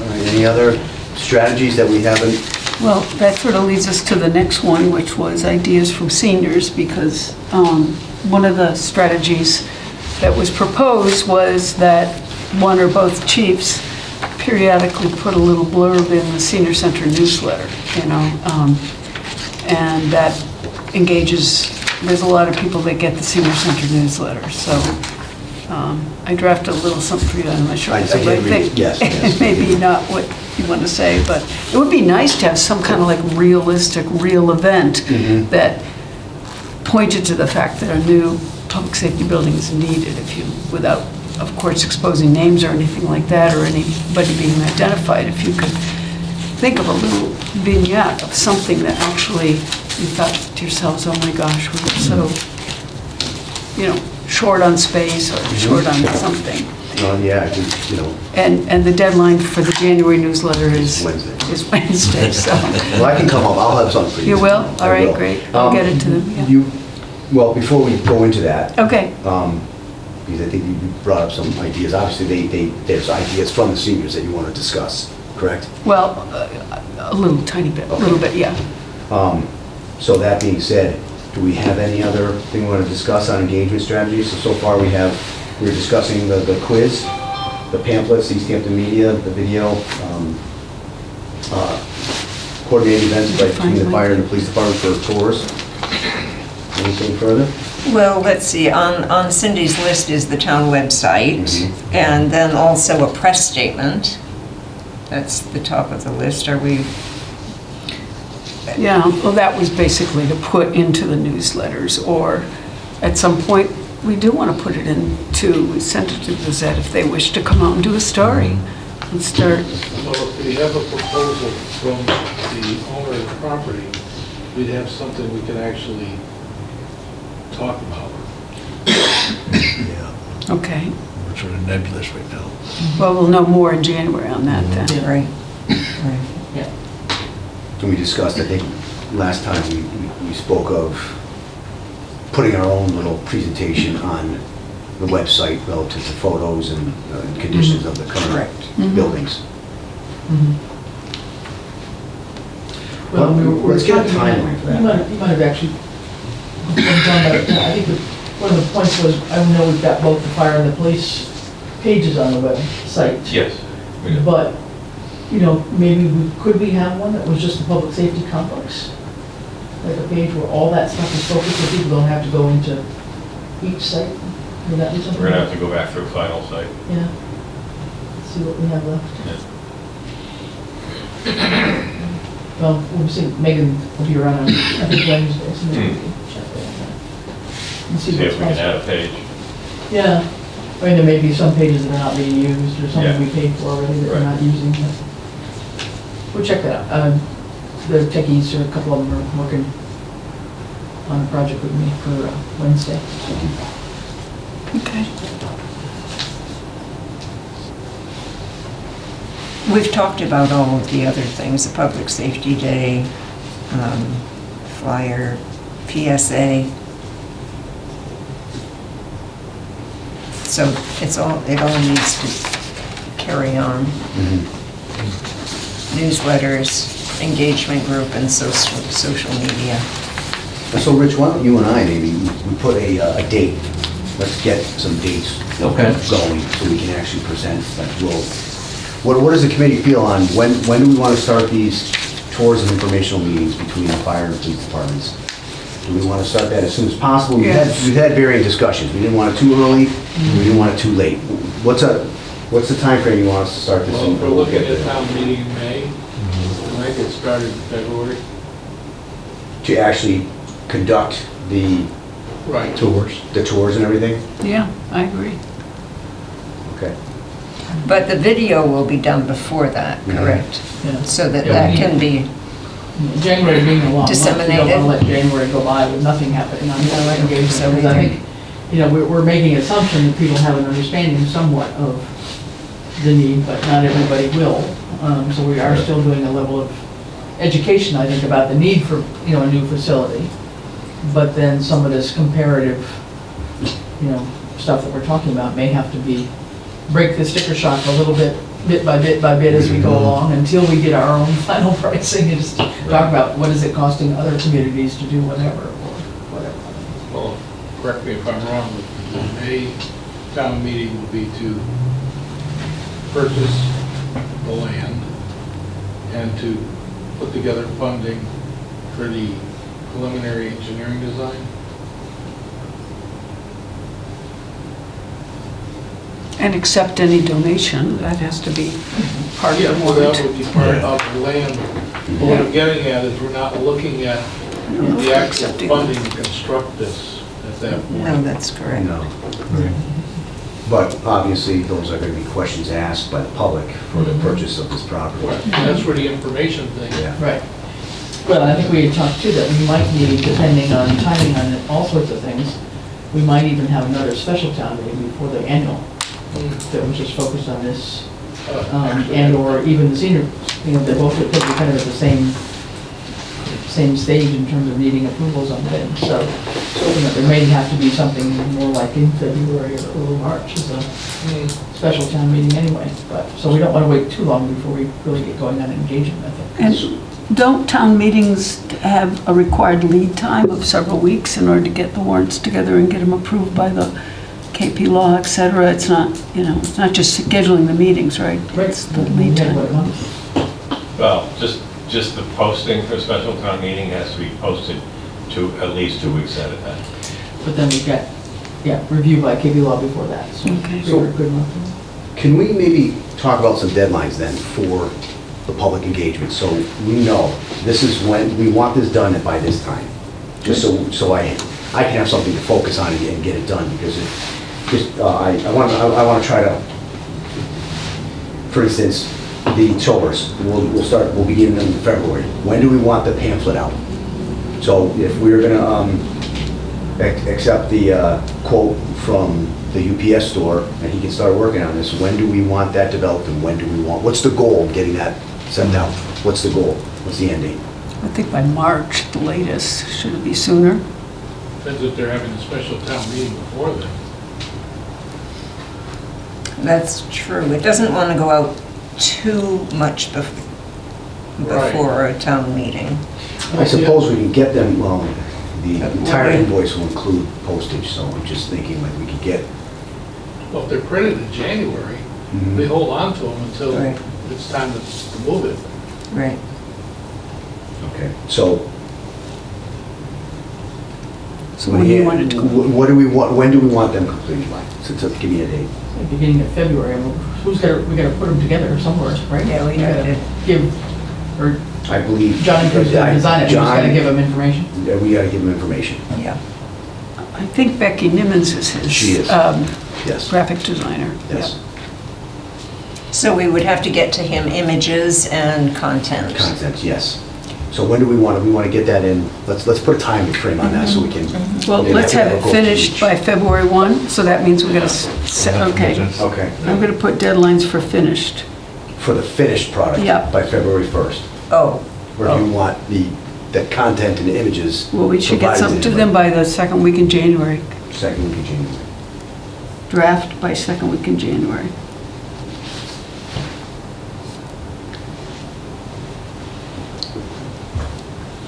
All right, any other strategies that we haven't? Well, that sort of leads us to the next one, which was ideas from seniors, because one of the strategies that was proposed was that one or both chiefs periodically put a little blurb in the senior center newsletter, and that engages, there's a lot of people that get the senior center newsletter, so I drafted a little something for you, I'm not sure. I did read it, yes. It may be not what you want to say, but it would be nice to have some kind of like realistic, real event that pointed to the fact that a new public safety building is needed, without, of course, exposing names or anything like that, or anybody being identified. If you could think of a little vignette of something that actually you thought to yourselves, oh my gosh, we were so, short on space or short on something. Yeah, I think, And the deadline for the January newsletter is Wednesday, so. Well, I can come up, I'll have something for you. You will? I All right, will. great. I'll get it to them, yeah. Well, before we go into that, Okay, because I think you brought up some ideas, obviously there's ideas from the seniors that you want to discuss, correct? well, a little tiny bit, a little bit, yeah. So that being said, do we have any other thing we want to discuss on engagement strategies? So far we're discussing the quiz, the pamphlets, East Hampton Media, the video, coordinated events between the fire and the police department for tours. Anything further? Well, let's see, on Cindy's list is the town website, and then also a press statement. That's the top of the list. Are we? Yeah, well, that was basically to put into the newsletters, or at some point, we do want to put it we sent it to the Gazette if they wish to come out and do a story and start. Well, if we have a proposal from the owner of the property, we'd have something we could actually talk about. Yeah, Okay, we're sort of nebulous right now. well, we'll know more in January on that then. Right. Yeah. And we discussed, I think, last time we spoke of putting our own little presentation on the website relative to photos and conditions of the current buildings. Well, Let's get a talking about- timeline for that. You might have actually done that. I think one of the points was, I know we've got both the fire and the police pages on the website. Yes. we do. But, maybe could we have one that was just the public safety complex? Like a page where all that stuff is focused, so people don't have to go into each site? Would that be something? We're gonna have to go back through final site. Yeah. See what we have left. Well, we'll see, Megan will be around on, I think Wednesday, so maybe we can check that out. And See if what's we can possible. add a page. Yeah, I mean, there may be some pages that are not being used, or some that Yeah. we paid for already that we're Right. not using. But we'll check that out. The techies, or a couple of them are working on a project with me for Wednesday. Okay. We've talked about all of the other things, the Public Safety Day, flyer, PSA. So it all needs to carry on. Newsletters, engagement group, and social media. So Rich, why don't you and I maybe, we put a date, let's get some dates Okay. going so we can actually present, what does the committee feel on, when do we want to start these tours and informational meetings between the fire and the police departments? Do we want to start that as soon as possible? We've had varying discussions, we didn't want it too early, we didn't want it too late. What's the timeframe you want us to start this? Well, if we're looking at town meeting in May, it might get started in February. To actually conduct the Right. tours and everything? Yeah, I agree. Okay. But the video will be done before that, correct? Yeah. So that Yeah, that we- can be, January being a long month, we don't Disseminated. want to let January go by with nothing happening on the engagement. so we Because I can- think you know, we're making an assumption that people have an understanding somewhat of the need, but not everybody will. So we are still doing a level of education, I think, about the need for, you know, a new facility. But then some of this comparative, you know, stuff that we're talking about may have to be, break the sticker shock a little bit by bit by bit as we go along, until we get our own final pricing and just talk about what is it costing other communities to do whatever, or whatever. Well, correct me if I'm wrong, but the May town meeting will be to purchase the land and to put together funding for the preliminary engineering design. And accept any donation, that has to be part of Yeah, the well, that warrant. would be part of the land. What I'm getting at is we're not looking at the actual Accepting. funding to construct this at that point. No, that's correct. No. But obviously, those are going to be questions asked by the public for the purchase of this property. That's where the information thing. Yeah. Right. Well, I think we had talked too, that we might need, depending on timing on all sorts of things, we might even have another special town meeting before the annual that was just focused on this, and/or even the senior, you know, they're both probably kind of at the same stage in terms of needing approvals on it. So, you know, there may have to be something more like in February or early March as a special town meeting anyway. But, so we don't want to wait too long before we really get going on engagement, I think. And don't town meetings have a required lead time of several weeks in order to get the warrants together and get them approved by the KP Law, et cetera? It's not, you know, it's not just scheduling the meetings, right? It's the lead time. Well, just the posting for a special town meeting has to be posted to at least 2 weeks at a time. But then we've got, yeah, review by KB Law before that, so Okay. we're good enough. Can we maybe talk about some deadlines then for the public engagement? So we know this is when, we want this done by this time. Just so I can have something to focus on and get it done, because it just, I want to try to, for instance, the Tobers, we'll begin them in February. When do we want the pamphlet out? So if we're gonna accept the quote from the UPS store and he can start working on this, when do we want that developed, and when do we want, what's the goal of getting that sent out? What's the goal? What's the end date? I think by March, the latest. Should it be sooner? Depends if they're having a special town meeting before then. That's true. It doesn't want to go out too much before a town meeting. I suppose we can get them, well, the entire invoice will include postage, so I'm just thinking like we could get. Well, if they're printed in January, we hold on to them until Right. it's time to move it. Right. Okay. So When do you want it to go? what do we want, when do we want them completed by? So give me a date. Beginning of February, we gotta put them together somewhere, right? Yeah, we have to. Give, or I believe. John who's gonna design it, we just gotta give them information. Yeah, we gotta give them information. Yeah. I think Becky Nimmons is She his is. Yes. graphic designer. Yes. So we would have to get to him images and content. Content, yes. So when do we want to get that in? Let's put a time frame on that so we can. Well, let's have it finished by February 1, so that means we gotta set, okay. Okay. I'm gonna put deadlines for finished. For the finished product. Yeah. By February 1st. Oh, Or do you want the content and the images? Well, we should get provided something to in them by the second week in January. Second week of January. Draft by second week in January.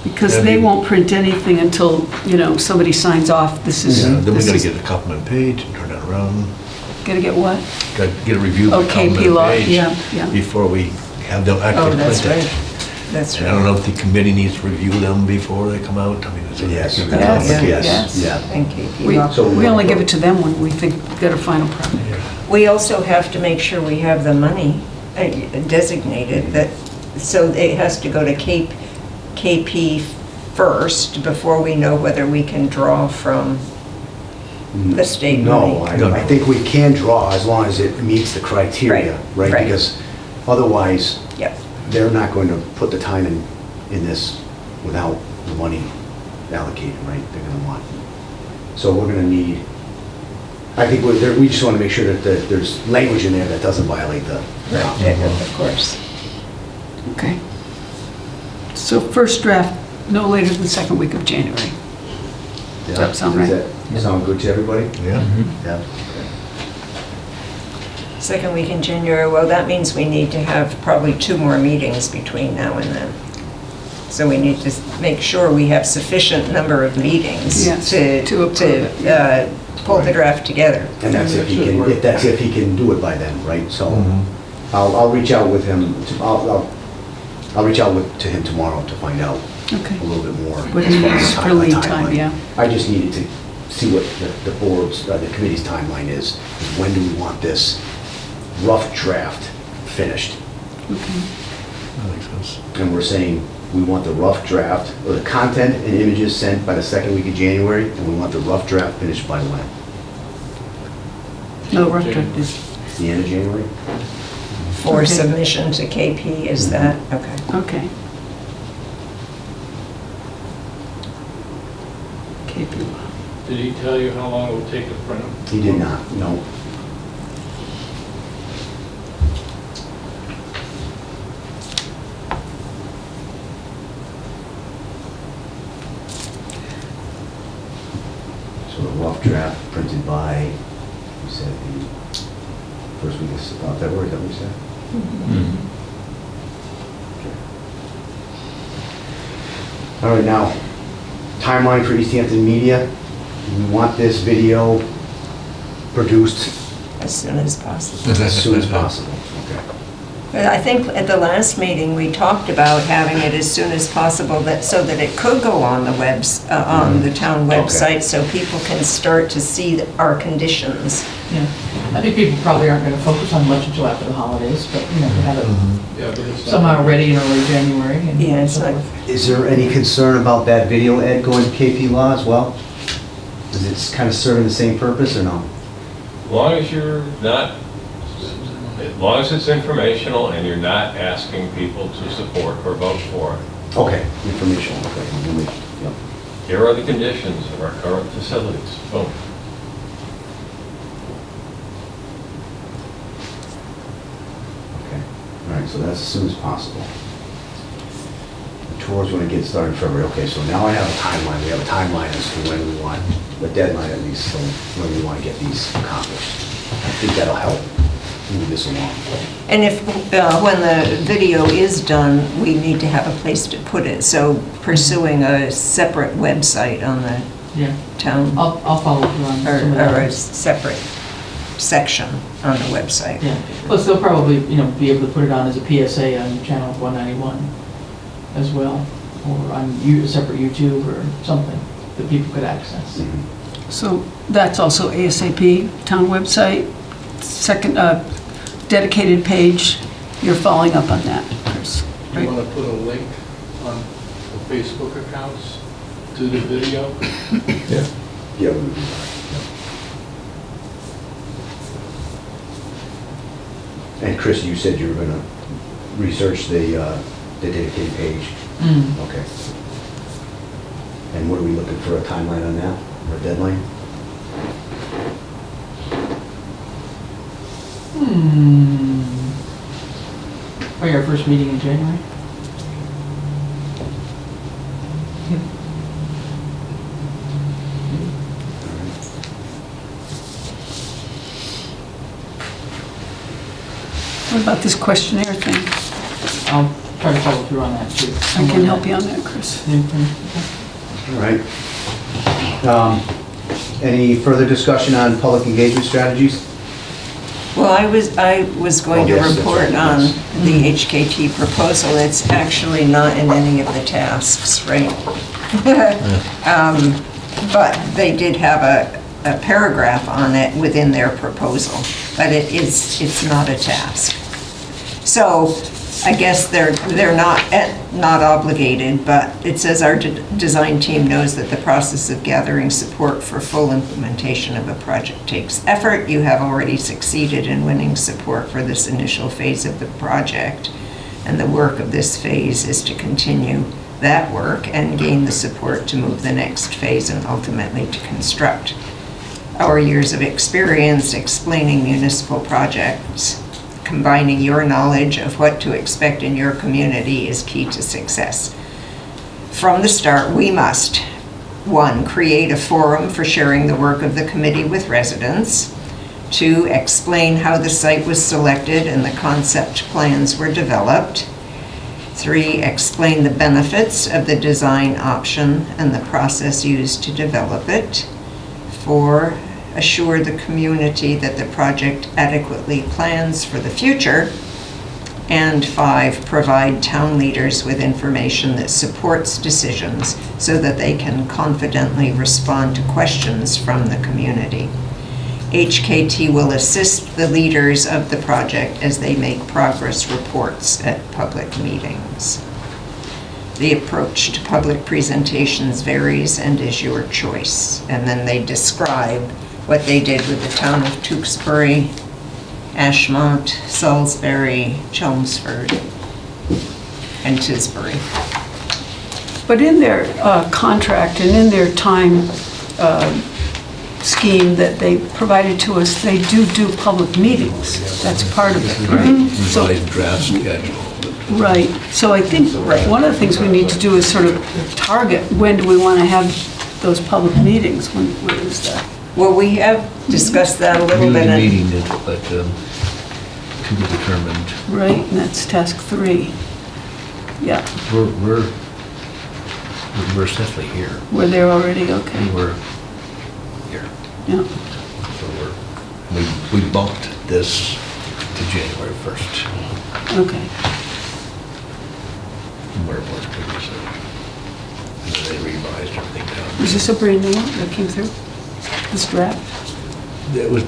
Because they won't print anything until, you know, somebody signs off, this is. Yeah, then we this gotta is- get a compliment page and turn that around. Gotta get what? Gotta get a review Oh, of the KP compliment law, page yeah, yeah. before we have them oh, actually that's printed. right. That's And I don't right. know if the committee needs to review them before they come out. I mean, it's. Yes. Yes, Yes, yeah. And KP We Law. So- we only give it to them when we think we've got a final product. We also have to make sure we have the money designated, that, so it has to go to KP first before we know whether we can draw from the state No, money. I think we can draw as long as it meets the criteria, Right, right? right. Because otherwise, Yep. they're not going to put the time in this without the money allocated, right? They're gonna want. So we're gonna need I think we just want to make sure that there's language in there that doesn't violate the. Of course. Okay. So first draft, no later than the second week of January. Does that sound right? Does that sound good to everybody? Yeah. Yeah. Second week in January, well, that means we need to have probably 2 more meetings between now and then. So we need to make sure we have sufficient number of meetings Yes, to to approve it, pull the draft together. And that's if he can do it by then, right? So I'll reach out with him, I'll reach out to him tomorrow to find out Okay. a little bit more. What as he far as needs the for lead timeline. time, yeah. I just needed to see what the board's, the committee's timeline is. When do we want this rough draft finished? Okay. That makes sense. And we're saying we want the rough draft, or the content and images sent by the second week of January, and we want the rough draft finished by when? No, rough draft is, The end of January? For Okay. submission to KP, is that, okay. okay. KP Law. Did he tell you how long it would take to print them? He did not, no. So the rough draft printed by, you said the first week of February, is that what you said? Okay. All right, now, timeline for East Hampton Media. We want this video produced As soon as possible. as soon as possible. Okay. But I think at the last meeting, we talked about having it as soon as possible, so that it could go on the on the town Okay. website, so people can start to see our conditions. Yeah. I think people probably aren't gonna focus on much until after the holidays, but, to have it Yeah, but it's not- somehow ready in early January and Yeah, it's so like- forth. Is there any concern about that video, Ed, going to KP Law as well? Is it kind of serving the same purpose or no? As long as you're not, as long as it's informational and you're not asking people to support or vote for it. Okay, informational, okay. Yep. Here are the conditions of our current facilities. Boom. Okay, all right, so that's as soon as possible. The tours when it gets started in February. Okay, so now I have a timeline. We have a timeline as to when we want, a deadline at least, so when we want to get these accomplished. I think that'll help move this along. And if, when the video is done, we need to have a place to put it, so pursuing a separate website on the Yeah, town, I'll follow through on or some of or a that. separate section on the website. Yeah, plus they'll probably, be able to put it on as a PSA on channel 191 as well, or on a separate YouTube or something that people could access. Mhm. So that's also ASAP, town website, second, dedicated page. You're following up on that, Chris, You right? want to put a link on the Facebook accounts to the video? Yeah. Yeah, we would do that. And Chris, you said you were gonna research the dedicated page. Mm. Okay. And what are we looking for, a timeline on that, or a deadline? Probably our first meeting in January. What about this questionnaire thing? I'll try to follow through on that too. I can help you on that, Chris. All right. Any further discussion on public engagement strategies? Well, I was going Oh, to yes, that's report right, on yes. the HKT proposal. It's actually not in any of the tasks, right? But they did have a paragraph on it within their proposal, but it's not a task. So I guess they're not obligated, but it says our design team knows that the process of gathering support for full implementation of a project takes effort. You have already succeeded in winning support for this initial phase of the project, and the work of this phase is to continue that work and gain the support to move the next phase and ultimately to construct. our years of experience explaining municipal projects. Combining your knowledge of what to expect in your community is key to success. From the start, we must, 1, create a forum for sharing the work of the committee with residents. 2, explain how the site was selected and the concept plans were developed. 3, explain the benefits of the design option and the process used to develop it. 4, assure the community that the project adequately plans for the future. And 5, provide town leaders with information that supports decisions so that they can confidently respond to questions from the community. HKT will assist the leaders of the project as they make progress reports at public meetings. The approach to public presentations varies and is your choice. And then they describe what they did with the town of Tewksbury, Ashmont, Salisbury, Chelmsford, and Tisbury. But in their contract and in their time scheme that they provided to us, they do public meetings. That's part of it, right? Revised draft schedule. Right. So I think one of the things we need to do is sort of target, when do we want to have those public meetings? When is that? Well, we have discussed that a little bit. Community meeting, but to be determined. Right, and that's task 3. Yeah, We're essentially here. we're there already, okay. We're here. Yeah, So we bumped this to January 1st. okay. Where it was previously. And then they revised everything down. Is this a brand new one that came through? This draft? It was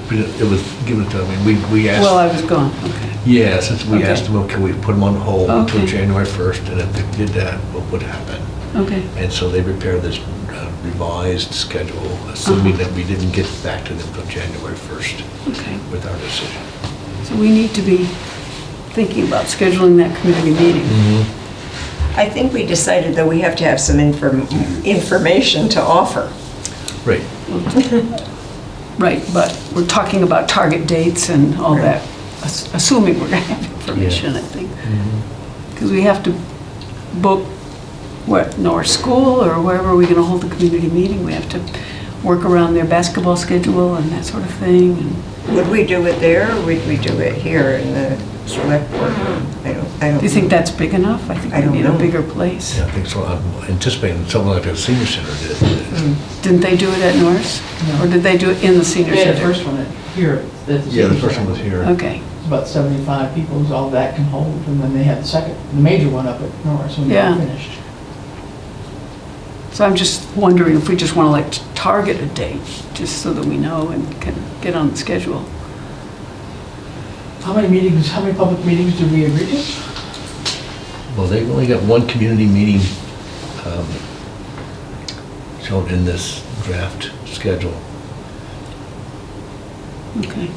given to, I mean, we asked. Well, I was gone, okay. Yeah, since we Okay. asked them, can we put them on hold until Okay. January 1st, and if they did that, what would happen? Okay, And so they prepared this revised schedule, assuming Uh-huh. that we didn't get back to them until January 1st okay. with our decision. So we need to be thinking about scheduling that community meeting. I think we decided that we have to have some information to offer. Right. Right, but we're talking about target dates and all that, assuming we're going to have information, I think. Because we have to book, North School or wherever we're going to hold the community meeting. We have to work around their basketball schedule and that sort of thing. And Would we do it there, or would we do it here in the select board room? I don't. do you think that's big enough? I think I we don't need a know. bigger place. Yeah, I think so. I'm anticipating something like a senior center did. Didn't they do it at Norris? No. Or did they do it in the senior We had the center? first one here. at Yeah, the senior first one center. was here. Okay, It's about 75 people is all that can hold, and then they had the major one up at Norris when they Yeah. were finished. so I'm just wondering if we just want to like target a date, just so that we know and can get on the schedule. How many public meetings did we agree to? Well, they've only got one community meeting shown in this draft schedule. Okay.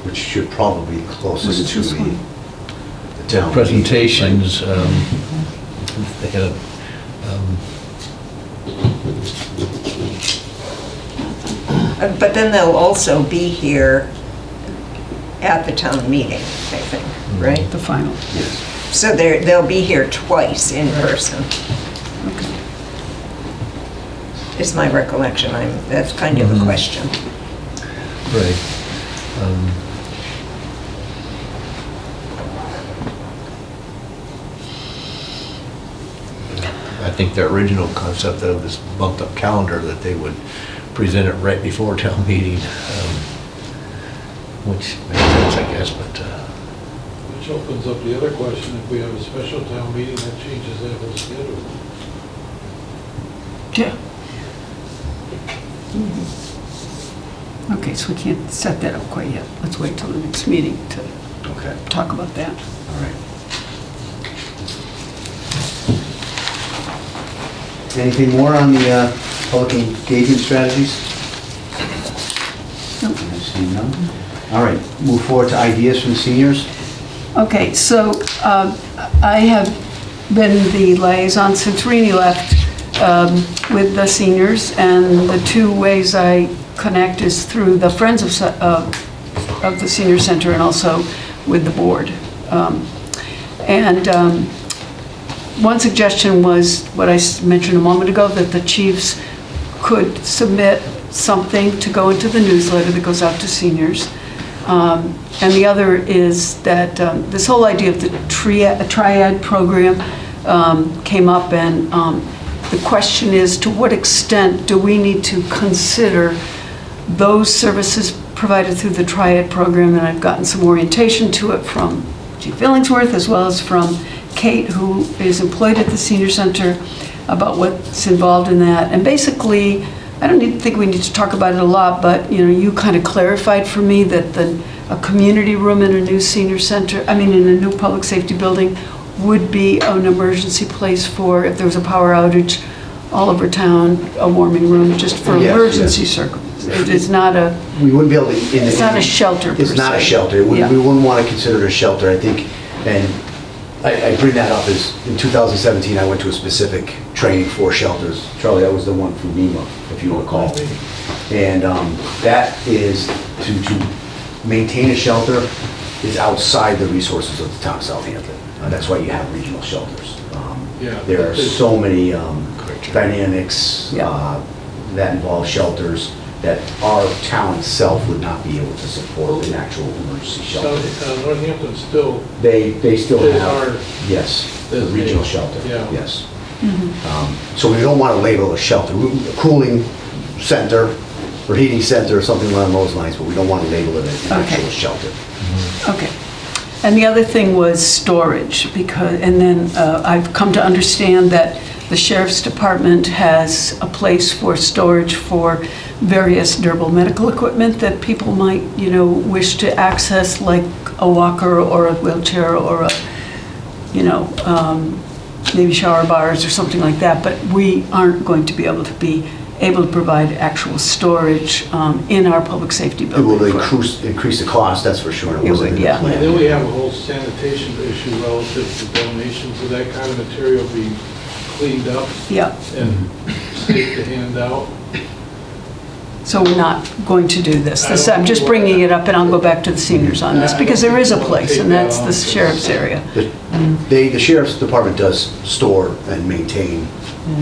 Which should probably be What closest is to this one? the town. Presentations, they had But then they'll also be here at the town meeting, I think, right? The final, Yes. So they'll be here twice in person, okay. is my recollection. That's kind of a question. right. I think their original concept of this bumped up calendar, that they would present it right before town meeting, which makes sense, I guess, but Which opens up the other question, if we have a special town meeting, that changes that whole schedule. Yeah. Okay, so we can't set that up quite yet. Let's wait till the next meeting to Okay, talk about that. all right. Anything more on the public engagement strategies? Nope. I see none. All right, move forward to ideas from seniors. Okay, so I have been the liaison since Rini left with the seniors, and the two ways I connect is through the Friends of the Senior Center and also with the board. One suggestion was what I mentioned a moment ago, that the chiefs could submit something to go into the newsletter that goes out to seniors. And the other is that this whole idea of the triad program came up, and the question is, to what extent do we need to consider those services provided through the triad program? And I've gotten some orientation to it from Chief Illingsworth as well as from Kate, who is employed at the senior center, about what's involved in that. And basically, I don't think we need to talk about it a lot, but you kind of clarified for me that a community room in a new senior center, in a new public safety building, would be an emergency place for, if there was a power outage all over town, a warming room just for Yes, emergency yes. circumstances. It's not a, We wouldn't be able to. it's not a shelter per It's not a se. shelter. We Yeah. wouldn't want to consider it a shelter, I think. And I bring that up as in 2017, I went to a specific training for shelters. Charlie, that was the one from MEMA, if you recall. And that is to maintain a shelter is outside the resources of the town of Southampton. That's why you have regional shelters. Yeah. There are so many dynamics Yeah. that involve shelters that our town itself would not be able to support an actual emergency shelter. Northampton still, They still They have, are yes, the designated, regional shelter, yeah. yes. So we don't want to label a shelter, a cooling center or heating center or something along those lines, but we don't want to label it an Okay. actual shelter. Okay. And the other thing was storage, and then I've come to understand that the sheriff's department has a place for storage for various durable medical equipment that people might, wish to access, like a walker or a wheelchair or a, maybe shower bars or something like that. But we aren't going to be able to provide actual storage in our public safety It building. will for- increase the cost, that's for sure. It would, yeah. and then we have a whole sanitation issue relative to donations of that kind of material being cleaned up Yeah. and safe to hand out. So we're not going to do this. I'm just bringing it up, and I'll go back to the seniors on this, because there is a place, and that's the sheriff's area. The sheriff's department does store and maintain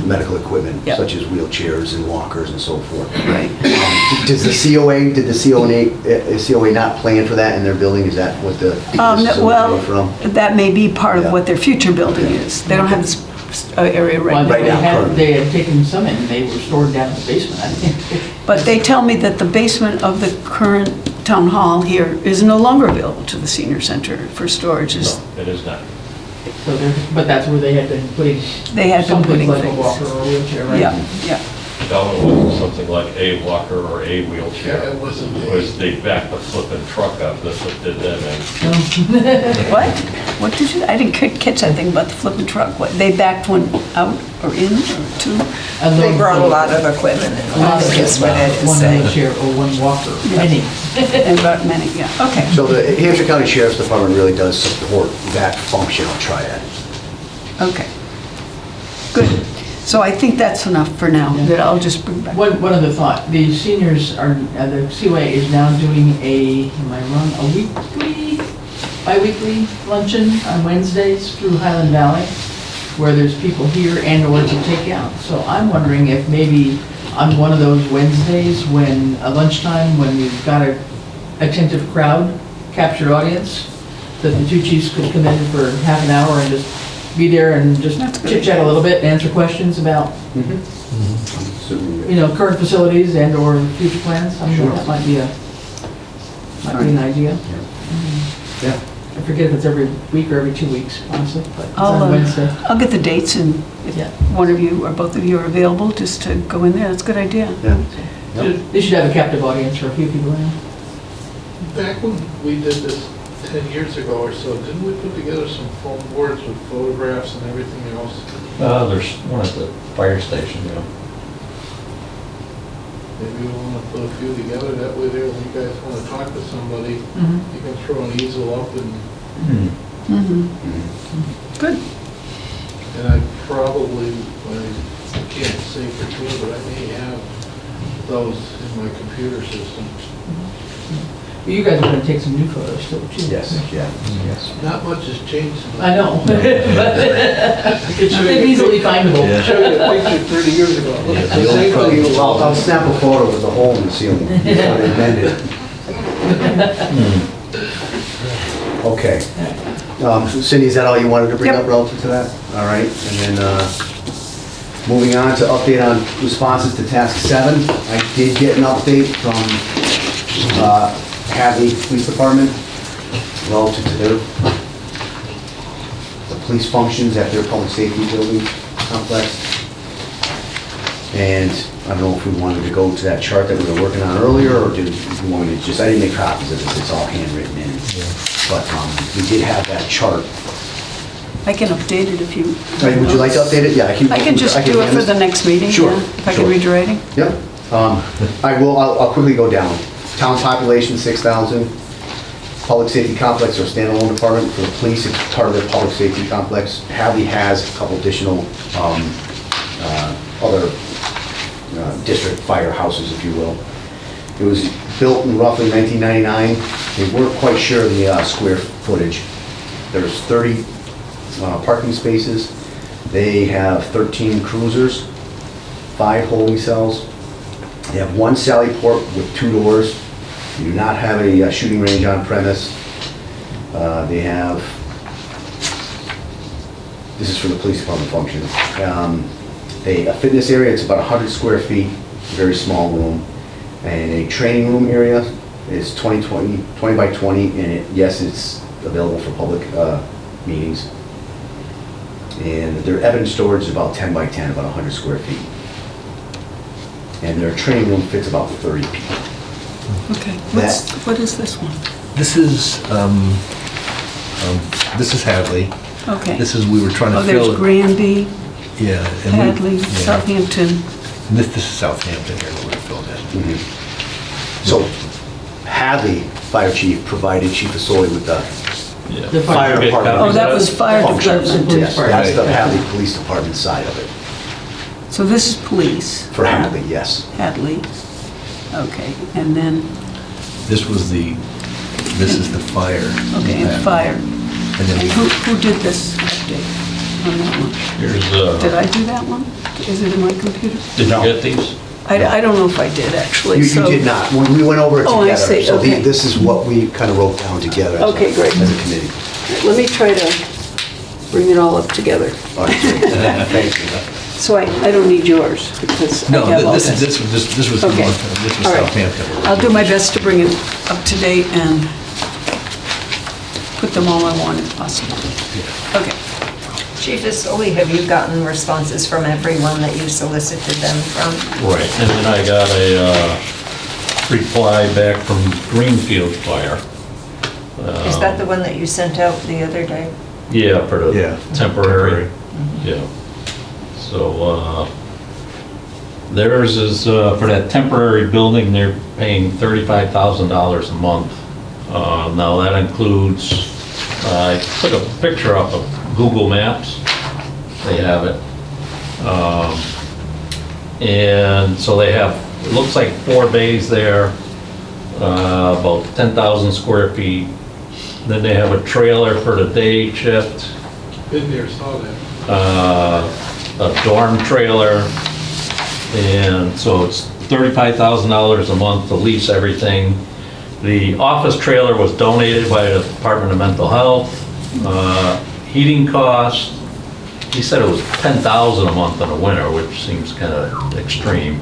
medical equipment, Yeah. such as wheelchairs and walkers and so forth. Right. Did the COA not plan for that in their building? Is that what the? this is Well, from? that may be part of Yeah. what their future building is. They don't have this area Well, right Right now. now. they had taken some in, and they were stored down in the basement, I think. But they tell me that the basement of the current town hall here is no longer available to the senior center for storage. No, it is not. So but that's where they had been putting They had been putting something like a things. walker or a wheelchair, right? Yeah, yeah. That one wasn't something like a walker or a wheelchair. Yeah, it wasn't. It was they backed the flipping truck up, that's what did that, and What? What did you, I didn't catch that thing about the flipping truck. What, they backed one out or in or two? They brought a lot of equipment in, I think is what Ed is One saying. wheelchair or one walker, any. And about many, yeah, okay. So the Hampshire County Sheriff's Department really does support that functional triad. Okay. Good. So I think that's enough for now, that I'll just bring back. One other thought, the seniors are, the COA is now doing a weekly, bi-weekly luncheon on Wednesdays through Highland Valley, where there's people here and or to take out. So I'm wondering if maybe on one of those Wednesdays, when, lunchtime, when we've got a attentive crowd, captured audience, that the two chiefs could come in for half an hour and just be there and just chit chat a little bit, answer questions about, current facilities and or future plans. I mean, that might be an idea. Yeah. I forget if it's every week or every 2 weeks, honestly, but it's I'll, on Wednesday. I'll get the dates, and if Yeah. one of you or both of you are available, just to go in there, that's a good idea. Yeah. They should have a captive audience for a few people in. Back when we did this 10 years ago or so, didn't we put together some foam boards with photographs and everything else? There's one at the fire station, Maybe we want to put a few together, that way there, when you guys want to talk to somebody, Mhm. you can throw an easel up and Mhm. Good. I probably, I can't say for sure, but I may have those in my computer system. You guys are gonna take some new photos too. Yes, yes. Not much has changed. I know, but they're easily findable. Yeah. Show you a picture 30 years ago. Yeah, The the old same problem. thing. I'll snap a photo with the hole in the ceiling. They mended it. Okay. Cindy, is that all you wanted to bring Yep. up relative to that? All right, and then, moving on to update on responses to task 7. I did get an update from, Hadley Police Department relative to the police functions at their public safety building complex. And I don't know if we wanted to go to that chart that we were working on earlier, or did we want me to just, I didn't make copies of this, it's all handwritten in. But we did have that chart. I can update it if you... Would you like to update it? Yeah, I can. I can just do it for the next meeting. Sure, yeah, If I sure. can read your writing. Yep. I'll quickly go down. Town population, 6,000. Public safety complex or standalone department for the police, it's part of their public safety complex. Hadley has a couple additional other district firehouses, if you will. It was built in roughly 1999. They weren't quite sure of the square footage. There's 30 parking spaces. They have 13 cruisers, 5 holding cells. They have 1 sally port with 2 doors. They do not have a shooting range on premise. They have, this is for the police department function, a fitness area, it's about 100 square feet, very small room. And a training room area is 20 by 20, and yes, it's available for public meetings. And their evidence storage is about 10 by 10, about 100 square feet. And their training room fits about 30 people. Okay. That- What is this one? This is Hadley. Okay. This is, we were trying to Oh, fill. there's Granby, Yeah. and we- Hadley, yeah. Southampton. And this is Southampton here, that we're filling in. So Hadley Fire Chief provided Chief Asoli with the The fire department. Oh, that was fire functions. department. Yes, that's the Hadley Police Department side of it. So this is police, For Hadley, yes. Hadley. Okay, and then, This is the fire. okay, and fire. And then we, Who did this update on that one? Here's, Did I do that one? Is it in my computer? did you get these? I don't know if I did, actually. You so- did not. When we went over it Oh, I together. see, So okay. this is what we kind of wrote down together. as a- Okay, great. As a committee. Let me try to bring it all up together. All right, great. Thank you. So I don't need yours, because I no, have all this this. was the Okay. one, this was All right. Southampton. I'll do my best to bring it up to date and put them all I want if possible. Okay. Chief Asoli, have you gotten responses from everyone that you solicited them from? Right, and then I got a reply back from Greenfield Fire. Is that the one that you sent out the other day? Yeah, for Yeah. the temporary, yeah. So, theirs is, for that temporary building, they're paying $35,000 a month. Now that includes, I took a picture up of Google Maps, they have it. And so they have, it looks like 4 bays there, about 10,000 square feet. Then they have a trailer for the day shift, Been there, saw that. a dorm trailer, and so it's $35,000 a month to lease everything. The office trailer was donated by the Department of Mental Health. Heating cost, he said it was $10,000 a month in the winter, which seems kind of extreme.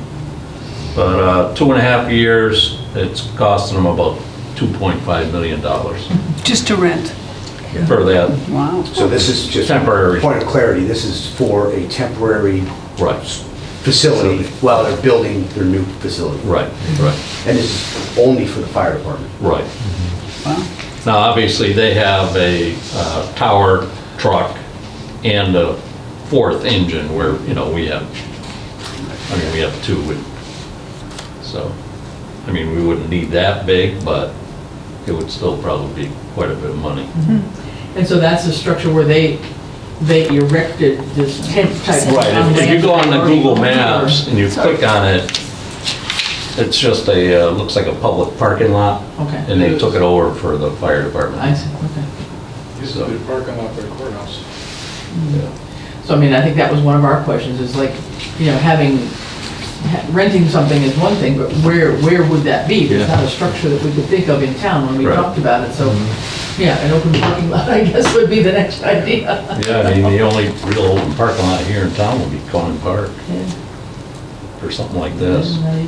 But 2.5 years, it's costing them about $2.5 million Just to rent. for that. Wow. So this is just. Temporary. Point of clarity, this is for a temporary Right, facility while they're building their new facility. right, right, And this is only for the fire department. right. Wow. Now, obviously, they have a tower truck and a 4th engine where, you know, we have 2. So, I mean, we wouldn't need that big, but it would still probably be quite a bit of money. And so that's the structure where they erected this tent type. Right, if you go on the Google Maps and you click on it, It's just a, looks like a public parking lot, Okay. and they took it over for the fire department. I see, okay. Used to be a parking lot for the courthouse. Yeah. So I mean, I think that was one of our questions, is like, you know, renting something is one thing, but where would that be? There's Yeah. not a structure that we could think of in town when we Right. talked about it, so, yeah, an open parking lot, I guess, would be the next idea. Yeah, I mean, the only real open parking lot here in town would be Conan Park, Yeah. or something like this. Not even,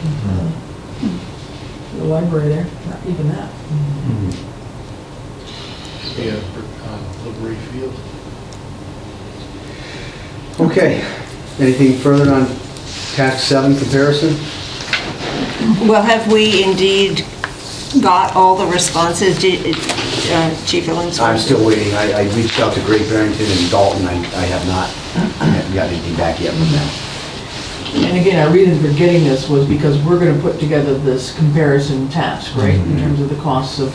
the library there, not even that. Yeah, Liberty Field. Okay, anything further on tax 7 comparison? Well, have we indeed got all the responses, Chief Illingsworth? I'm still waiting. I reached out to Great Barrington and Dalton. I have not got anything back yet from them. And again, our reason for getting this was because we're gonna put together this comparison task, right? In terms of the costs of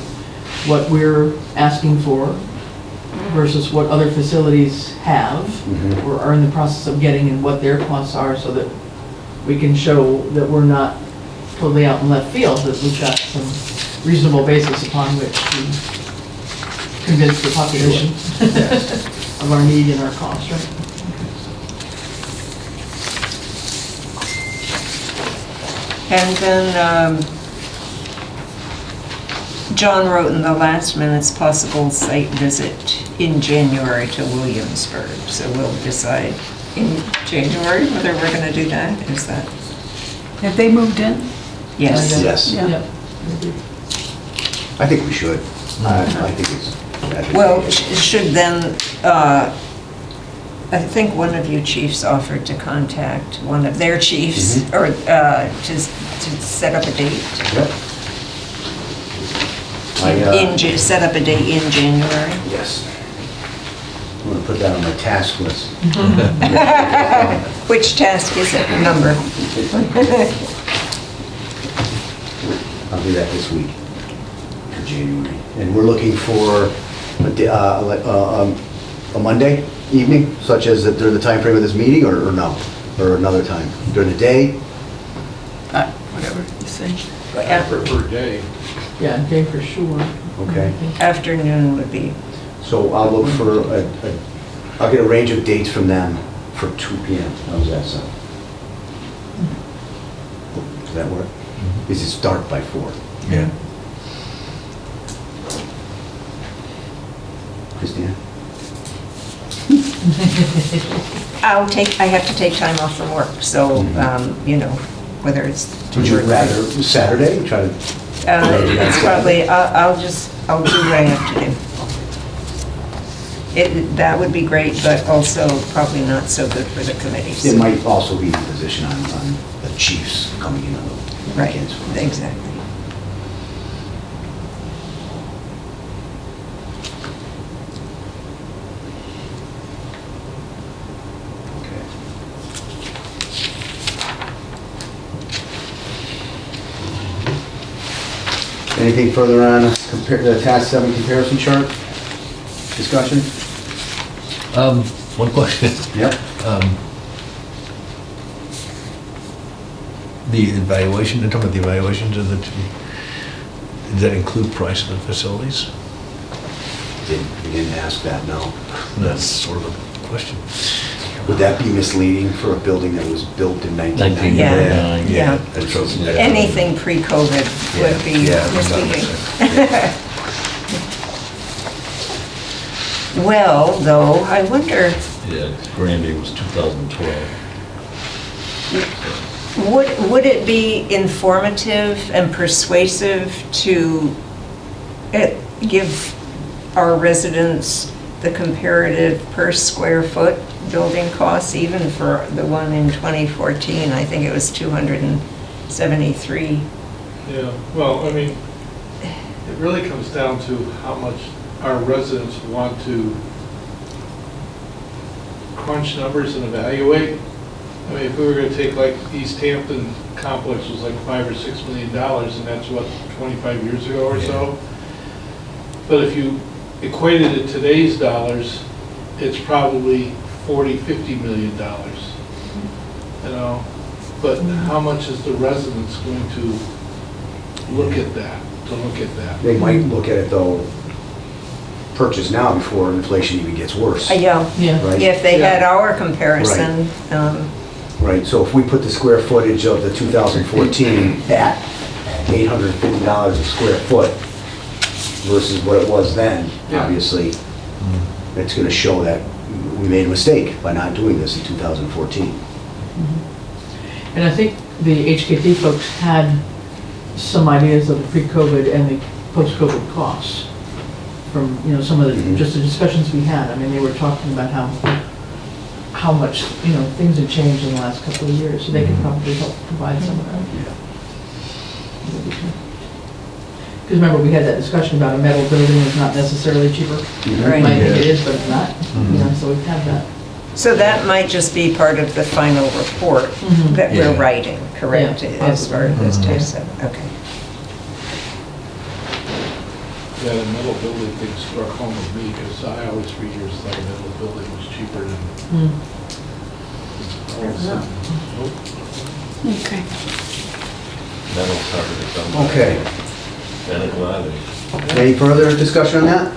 what we're asking for versus what other facilities have or are in the process of getting and what their costs are, so that we can show that we're not totally out in left field, that we've got some reasonable basis upon which to convince the population of our need and our costs, right? And then John wrote in the last minutes, possible site visit in January to Williamsburg. So we'll decide in January whether we're going to do that. Is that? Have they moved in? Yes. Yes. Yep. I think we should. I think it's... Well, should then, I think one of you chiefs offered to contact one of their chiefs or to set up a date. Yep. Set up a date in January. Yes. I'm going to put that on my task list. Which task is it? Number? I'll do that this week for January. And we're looking for a Monday evening, such as that during the time frame of this meeting, or no? Or another time? During the day? Whatever you say. I prefer day. Yeah, day for sure. Okay. Afternoon would be. So I'll look for I'll get a range of dates from them for 2 p.m. How's that sound? Does that work? Because it's dark by 4. Yeah. Christina? I have to take time off from work, so, you know, whether it's. Would you rather Saturday? Try to... It's probably, I'll do what I have to do. That would be great, but also probably not so good for the committees. It might also be the position on the chiefs coming in on the Right, weekends. exactly. Okay. Anything further on the task 7 comparison chart discussion? One question. Yep. The evaluation, you're talking about the evaluations of the two, does that include price of the facilities? We didn't ask that, no. That's sort of a question. Would that be misleading for a building that was built in 1999? Yeah. That's what- Anything pre-COVID would be misleading. Well, though, I wonder, Yeah, Granby was 2012. would it be informative and persuasive to give our residents the comparative per square foot building costs, even for the one in 2014? I think it was 273. Yeah, well, I mean, it really comes down to how much our residents want to crunch numbers and evaluate. I mean, if we were gonna take like East Hampton complex was like $5 or $6 million, and that's what, 25 years ago or so? But if you equated it today's dollars, it's probably $40, $50 million, you know? but how much is the residents going to look at that, They might look at it though, purchase now before inflation even gets worse. Yeah, Yeah. Right? if they had Yeah. our comparison, Right, so if we put the square footage of the 2014 at $850 a square foot versus what it was then, Yeah. obviously, it's gonna show that we made a mistake by not doing this in 2014. And I think the HKT folks had some ideas of the pre-COVID and the post-COVID costs from, you know, some of the, just the discussions we had. I mean, they were talking about how much, you know, things have changed in the last couple of years, so they could probably help provide some of that. Because remember, we had that discussion about a metal building is not necessarily cheaper. Right. Might think it is, but it's not. You know, so we've had that. so that might just be part of the final report that we're Yeah. writing, correct? Yeah, As far as this too, so, okay. Yeah, the metal building thing struck home with me, because I always for years thought a metal building was cheaper than all of a sudden. Nope. Okay. That'll cover its own. Okay, And a commodity. any further discussion on that?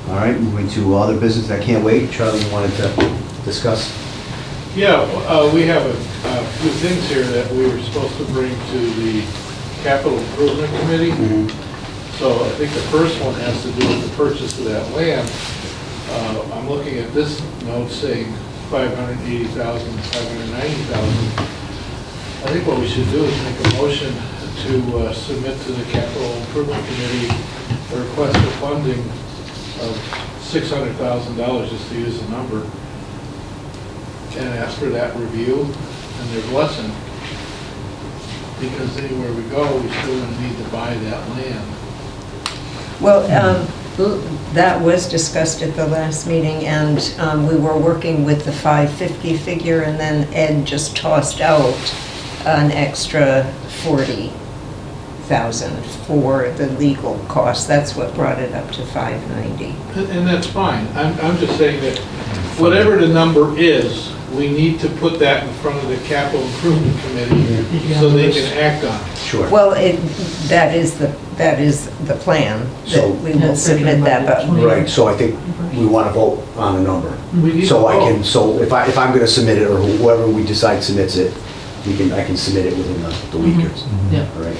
All right, moving to other business that can't wait. Charlie, you wanted to discuss? Yeah, we have a few things here that we were supposed to bring to the capital improvement committee. So I think the first one has to do with the purchase of that land. I'm looking at this note saying 580,000, 590,000. I think what we should do is make a motion to submit to the capital improvement committee a request for funding of $600,000, just to use the number, and ask for that review and their blessing. Because anywhere we go, we still gonna need to buy that land. Well, that was discussed at the last meeting, and we were working with the 550 figure, and then Ed just tossed out an extra 40,000 for the legal costs. That's what brought it up to 590. And that's fine. I'm just saying that whatever the number is, we need to put that in front of the capital improvement committee so they can act on it. Sure. Well, that is the plan, So- that we will submit that, but Right, so I think we want to vote on a number. We need So to I vote. can, so if I'm going to submit it, or whoever we decide submits it, I can submit it within the week or so. Yeah. All right?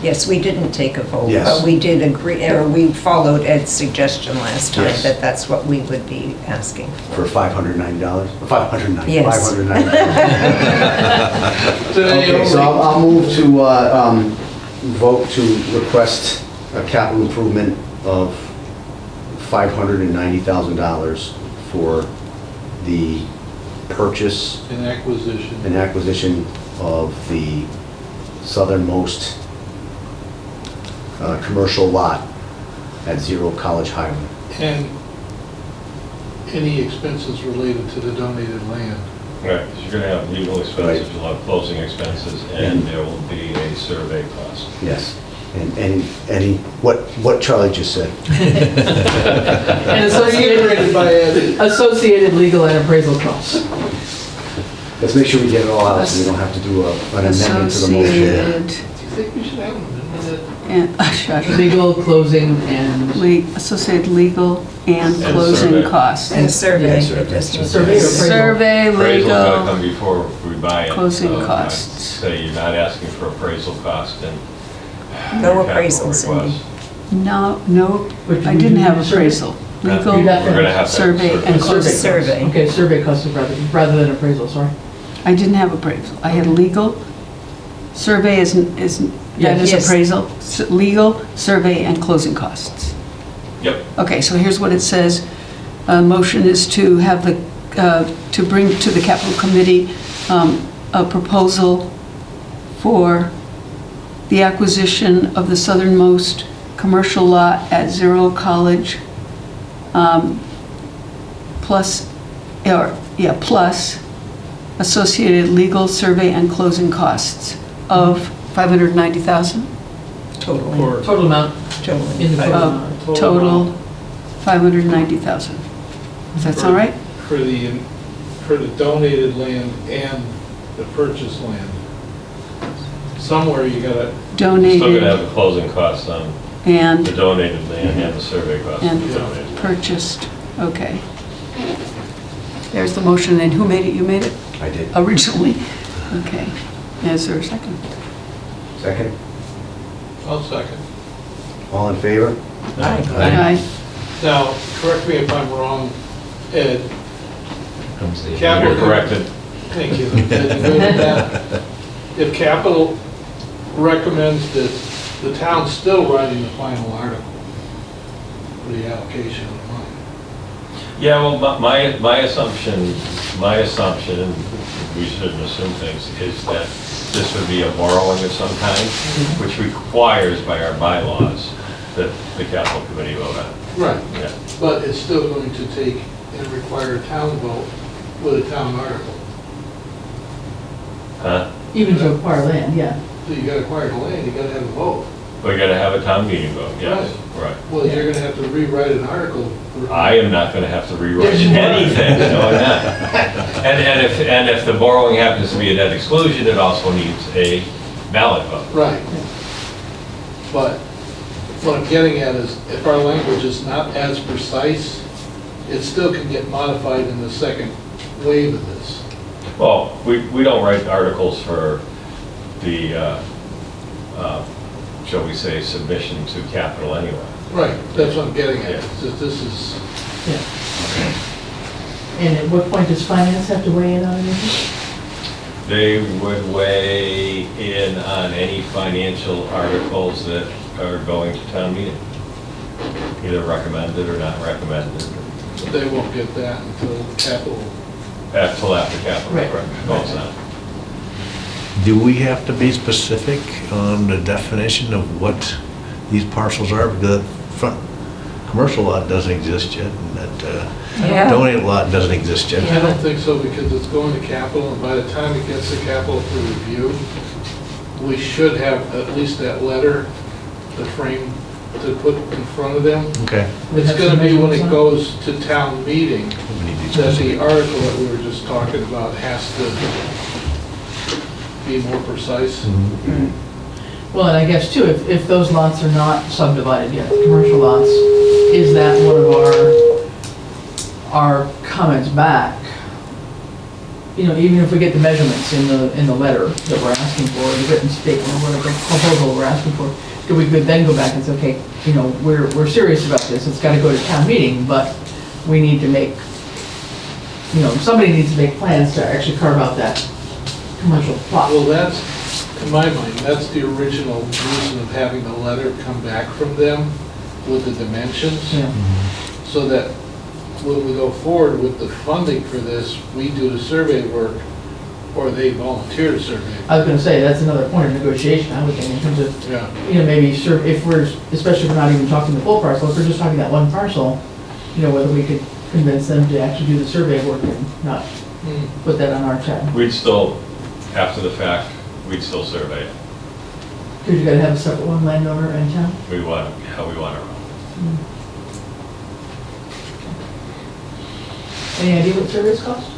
yes, we didn't take a vote, Yes. but we did agree, or we followed Ed's suggestion last time, Yes. that that's what we would be asking For $590? $590, Yes. $590. Today Okay, so only. I'll move to vote to request a capital improvement of $590,000 for the purchase An acquisition. and acquisition of the southernmost commercial lot at 0 College Highway. And any expenses related to the donated land. Right, 'cause you're gonna have legal expenses, you'll have closing expenses, and there will be a survey cost. Yes. And what Charlie just said. And Reiterated by Ed. associated legal and appraisal costs. Let's make sure we get it all out, so we don't have to do an amendment to the motion. Associated, Do you think we should have an amendment? and, shush. Legal, closing, and Associated legal and And closing survey. costs. And survey. Yeah, it does need to survey be- or appraisal? Survey, Appraisal's gotta come legal, before we buy it. Closing so I'd costs. Say you're not asking for appraisal cost and. No your capital appraisal, Cindy. request. no, But I we didn't do have survey. appraisal. We're Legal, You'd have to gonna have to survey, survey. and survey. closing. Survey. Okay, survey costs rather than appraisal, sorry. I didn't have appraisal. I had legal, survey is that is Yes. appraisal, legal, survey, and closing costs. Yep. Okay, so here's what it says. Motion is to have to bring to the capital committee a proposal for the acquisition of the southernmost commercial lot at 0 College, plus associated legal, survey, and closing costs of 590,000? Totally. Or Total amount Totally. in the Of total 590,000. Does that sound right? for the donated land and to purchase land. Somewhere you gotta, Still gonna Donated have the closing costs on the and, donated land and the survey costs of and the donated. purchased, okay. There's the motion, and who made it? You made it I did. originally? Okay. Is there a second? Second? I'll second. All in favor? Aye. Now, correct me if I'm wrong, Ed, Comes the- Capital- You're corrected. thank you. Ed, you good with that? If capital recommends that the town's still writing the final article for the allocation of the money. Yeah, well, my assumption, and we shouldn't assume things, is that this would be a borrowing of some kind, which requires by our bylaws that the capital committee vote on. Right. Yeah. But it's still going to take and require a town vote with a town article. Huh? Even to acquire land, yeah. So you gotta acquire the land, you gotta have a vote. We gotta have a town meeting vote, yes, right. Well, you're gonna have to rewrite an article. I am not gonna have to rewrite Yes, you are. anything, no, I'm not. And if the borrowing happens to be a debt exclusion, it also needs a ballot vote. Right. But what I'm getting at is, if our language is not as precise, it still can get modified in the second wave of this. Well, we don't write articles for the, shall we say, submission to capital anyway. Right, that's what I'm getting at, Yeah. is that this is, Yeah. And at what point does finance have to weigh in on anything? They would weigh in on any financial articles that are going to town meeting, either recommended or not recommended, they won't get that until capital. until after capital. Right. Votes on. Do we have to be specific on the definition of what these parcels are? Because the front commercial lot doesn't exist yet, and that donated lot doesn't exist yet. I don't think so, because it's going to capital, and by the time it gets to capital for review, we should have at least that letter, the frame to put in front of them. Okay. It's gonna be when it goes to town meeting, We need to be that specific. the article that we were just talking about has to be more precise. Mhm. Well, and I guess too, if those lots are not subdivided yet, commercial lots, is that one of our comments back? You know, even if we get the measurements in the letter that we're asking for, the written statement, or whatever proposal we're asking for, do we could then go back and say, okay, you know, we're serious about this, it's gotta go to town meeting, but we need to make, you know, somebody needs to make plans to actually carve out that commercial plot. Well, that's, in my mind, that's the original reason of having the letter come back from them with the dimensions, Yeah. so that when we go forward with the funding for this, we do the survey work, or they volunteer to survey. I was gonna say, that's another point of negotiation, I would think, in terms of, Yeah. you know, maybe if we're, especially if we're not even talking the full parcel, if we're just talking that one parcel, you know, whether we could convince them to actually do the survey work and not Hmm. put that on our tab. We'd still, after the fact, we'd still survey it. Because you gotta have a separate one landowner in town. We want, how we want to run. Any idea what surveys cost?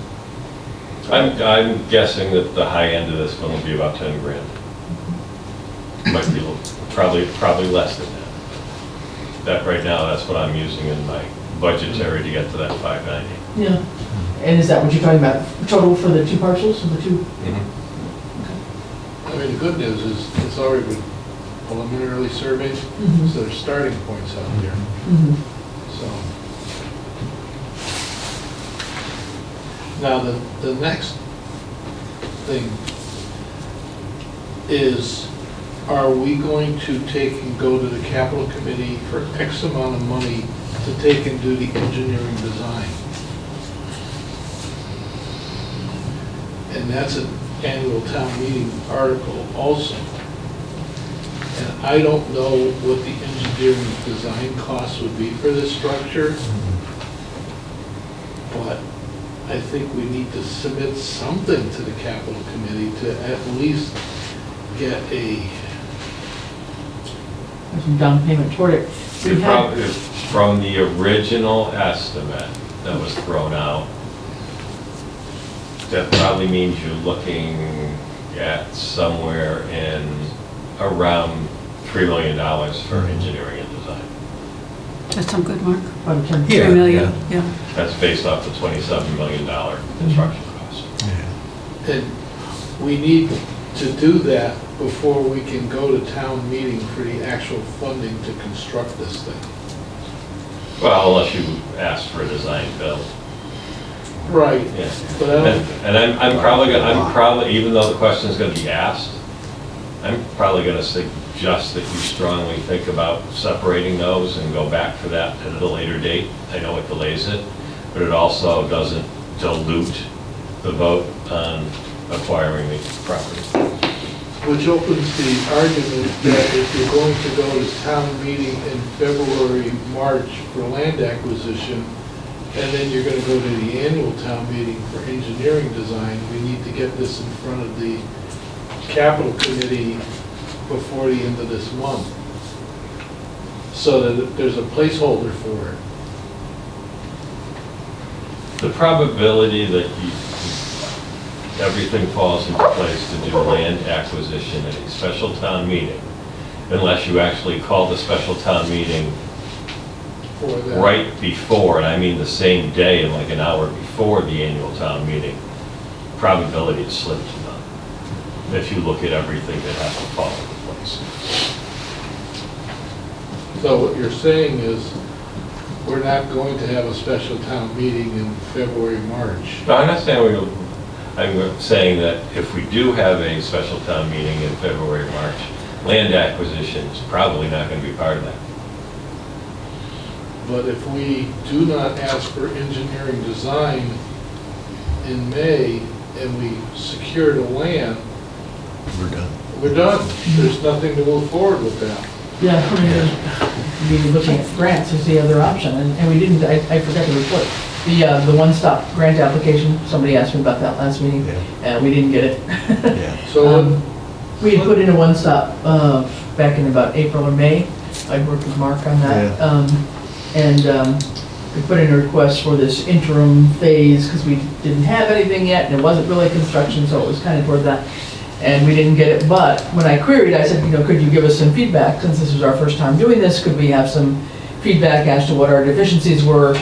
I'm guessing that the high end of this one will be about 10 grand. Might be, probably less than that. That right now, that's what I'm using in my budgetary to get to that 590. Yeah. And is that what you're talking about, total for the two parcels, or the two? I mean, the good news is, it's already been preliminarily surveyed, Mhm. so there's starting points out there, Mhm. so. Now, the next thing is, are we going to take and go to the capital committee for X amount of money to take and do the engineering design? And that's an annual town meeting article also. And I don't know what the engineering design costs would be for this structure, but I think we need to submit something to the capital committee to at least get a, There's some down payment toward it. We It had, probably, from the original estimate that was thrown out that probably means you're looking at somewhere in around $3 million for engineering and design. That sound good, Mark? About 10. 3 million, yeah. That's based off the $27 million construction cost. And we need to do that before we can go to town meeting for the actual funding to construct this thing. Well, unless you ask for a design build. Right. Yeah. But I don't, And I'm probably, even though the question is gonna be asked, I'm probably gonna suggest that you strongly think about separating those and go back for that at a later date. I know it delays it, but it also doesn't dilute the vote on acquiring the property. which opens the argument that if you're going to go to town meeting in February, March for land acquisition, and then you're gonna go to the annual town meeting for engineering design, we need to get this in front of the capital committee before the end of this month, so that there's a placeholder for it. The probability that everything falls into place to do land acquisition at a special town meeting, unless you actually call the special town meeting For that. right before, and I mean the same day, like an hour before the annual town meeting, probability is slim to none, if you look at everything that has to fall into place. So what you're saying is, we're not going to have a special town meeting in February, March. No, I'm not saying I'm saying that if we do have a special town meeting in February, March, land acquisition is probably not going to be part of that. But if we do not ask for engineering design in May, and we secure the land, We're done. we're done. There's nothing to move forward with that. Yeah, I mean, we were looking at grants as the other option, and we didn't, I forgot to report. The one-stop grant application, somebody asked me about that last meeting, Yeah. and we didn't get it. Yeah. So, We had put in a one-stop back in about April or May. I worked with Mark on that. We put in a request for this interim phase because we didn't have anything yet and it wasn't really construction, so it was kind of toward that. And we didn't get it, but when I queried, I said, could you give us some feedback? Since this was our first time doing this, could we have some feedback as to what our deficiencies were?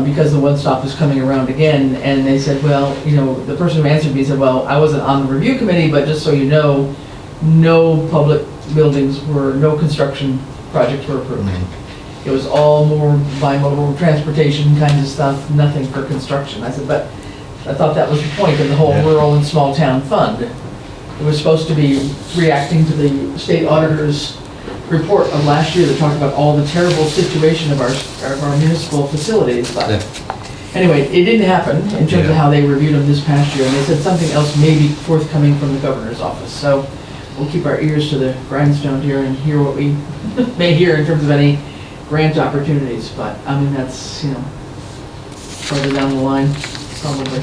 Because the one-stop is coming around again. And they said, well, the person who answered me said, well, I wasn't on the review committee, but just so you know, no public buildings no construction projects were approved. It was all more bimodal transportation kinds of stuff, nothing for construction. I said, but I thought that was the point of the whole rural and small town fund. It was supposed to be reacting to the state auditor's report of last year that talked about all the terrible situation of our municipal facilities. But anyway, it didn't happen in terms of how they reviewed them this past year. And they said something else may be forthcoming from the governor's office. So we'll keep our ears to the grindstone here and hear what we may hear in terms of any grant opportunities. But I mean, that's, further down the line, probably.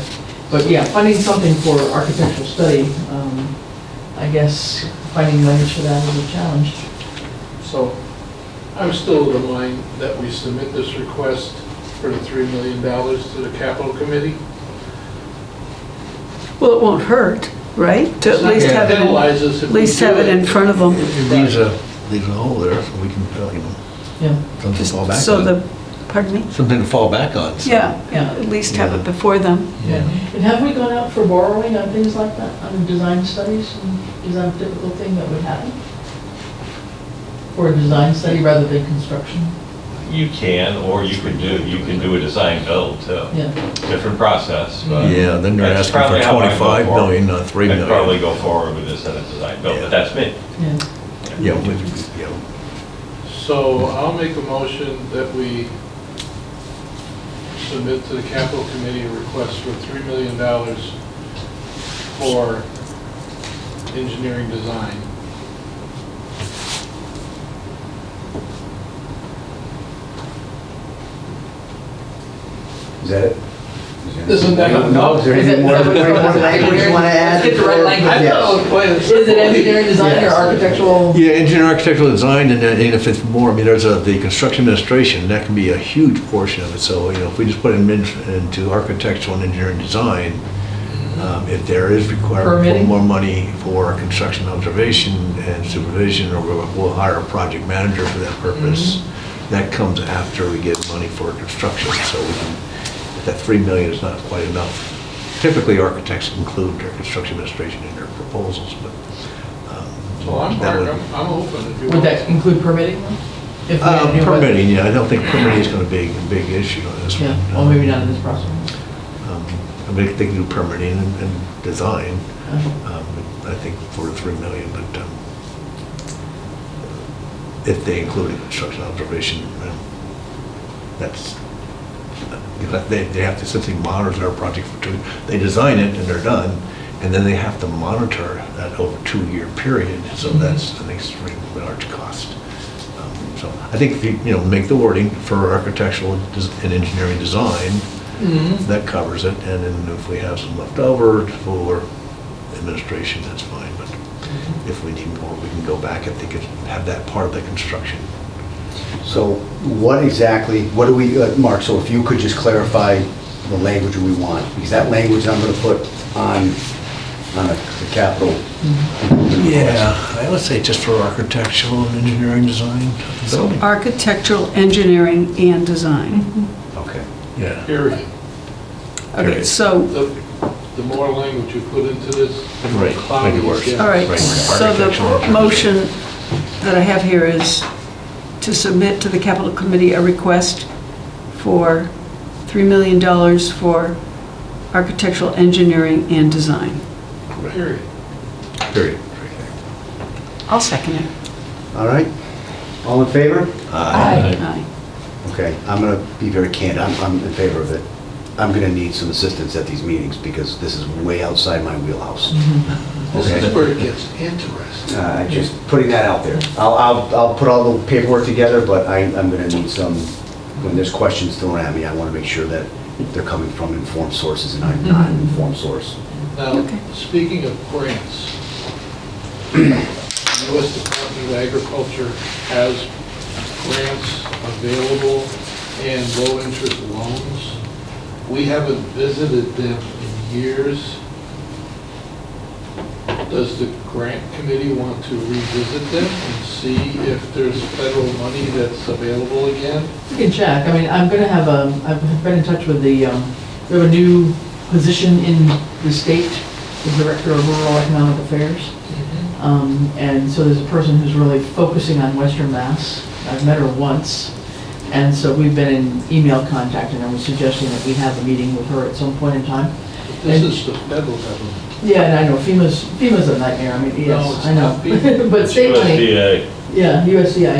But yeah, finding something for architectural study, I guess finding language for that is a challenge. so I'm still of the mind that we submit this request for the $3 million to the capital committee. Well, it won't hurt, right? To at least have it, Penalize us if at we least do have it in front of them. It leaves a hole there, so we can, Yeah. something to fall back So on. pardon me? Something to fall back on. so. Yeah, at least have it Yeah. before them. Yeah. And have we gone out for borrowing on things like that, on design studies? And is that a typical thing that would happen? For a design study rather than construction? You can, or you can do a design build too. Yeah. Different process, but. Yeah, then they're That's asking for probably how I'd go 25 forward. million, not 3 I'd probably million. go forward with this as a design build, Yeah. but that's me. Yeah. Yeah, So I'll make a motion that we submit to the capital committee a request for $3 million for engineering design. Is that it? Isn't that enough? No, is there Is any it- more is that- language you want to add? Let's get the right language. I Yes. thought it was quite a Is it engineering design or Yes. architectural? Yeah, engineer architectural design, and if it's more, I mean, there's the construction administration, that can be a huge portion of it. So, if we just put them into architectural and engineering design, If there is requirement for Permitting? more money for construction observation and supervision, or we'll hire a project manager for that purpose, that comes after we get money for construction. So we can, if that 3 million is not quite enough, typically architects include their construction administration in their proposals, but. Well, I'm that would- I'm open if you Would want. that include permitting? If we had new- Permitting, yeah, I don't think permitting is going to be a big issue on this one. Yeah, well, maybe not in this process. I mean, they can do permitting and design, Uh-huh. I think for 3 million, but if they include a construction observation, that's, they have to simply monitor their project for they design it and they're done, and then they have to monitor that over a 2-year period, so that's an extremely large cost. So I think if you make the wording for architectural and engineering design, that covers it, and then if we have some left over for administration, that's fine, but if we need more, we can go back if they could have that part of the construction. So what do we, Mark, so if you could just clarify the language we want, because that language I'm going to put on the capital. Yeah, I would say just for architectural and engineering design. So architectural, engineering, and design. Okay. Yeah. Period. Okay, so, The more language you put into this, the more Right, cloudy maybe it worse. gets. all right, Right. so Architectural the motion that I have here is to submit to the capital committee a request for $3 million for architectural, engineering, and design. Period. Period. I'll second it. All right? All in favor? Aye. Okay, I'm going to be very candid. I'm in favor of it. I'm going to need some assistance at these meetings because this is way outside my wheelhouse. This Okay. is where it gets interesting. Just putting that out there. I'll put all the paperwork together, but I'm going to need some, when there's questions thrown at me, I want to make sure that they're coming from informed sources and I'm not an informed source. Now, Okay. speaking of grants, the U.S. Department of Agriculture has grants available and low-interest loans. We haven't visited them in years. Does the grant committee want to revisit them and see if there's federal money that's available again? You can check. I mean, I'm going to have I've been in touch with we have a new position in the state, the Director of Rural Economic Affairs. And so there's a person who's really focusing on Western Mass. I've met her once. And so we've been in email contact, and I was suggesting that we have a meeting with her at some point in time. This is the federal government. Yeah, and I know FEMA's a nightmare. I mean, No, yes, it's I know. not FEMA. But state money. USDA. Yeah, USDA,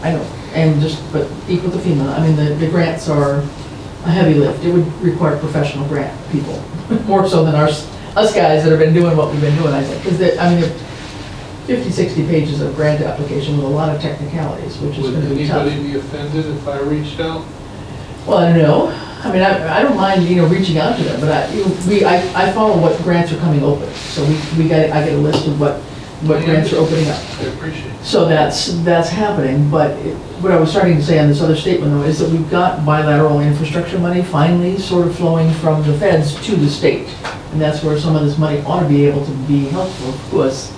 I know. And but equal to FEMA, I mean, the grants are a heavy lift. It would require professional grant people, more so than us guys that have been doing what we've been doing, I think. Because, they're 50, 60 pages of grant application with a lot of technicalities, which is Would going to be tough. anybody be offended if I reached out? Well, I don't know. I mean, I don't mind, reaching out to them, but I follow what grants are coming open. So I get a list of what grants are opening up. I appreciate it. So that's happening, but what I was starting to say on this other statement though is that we've got bilateral infrastructure money finally sort of flowing from the feds to the state. And that's where some of this money ought to be able to be helpful to us,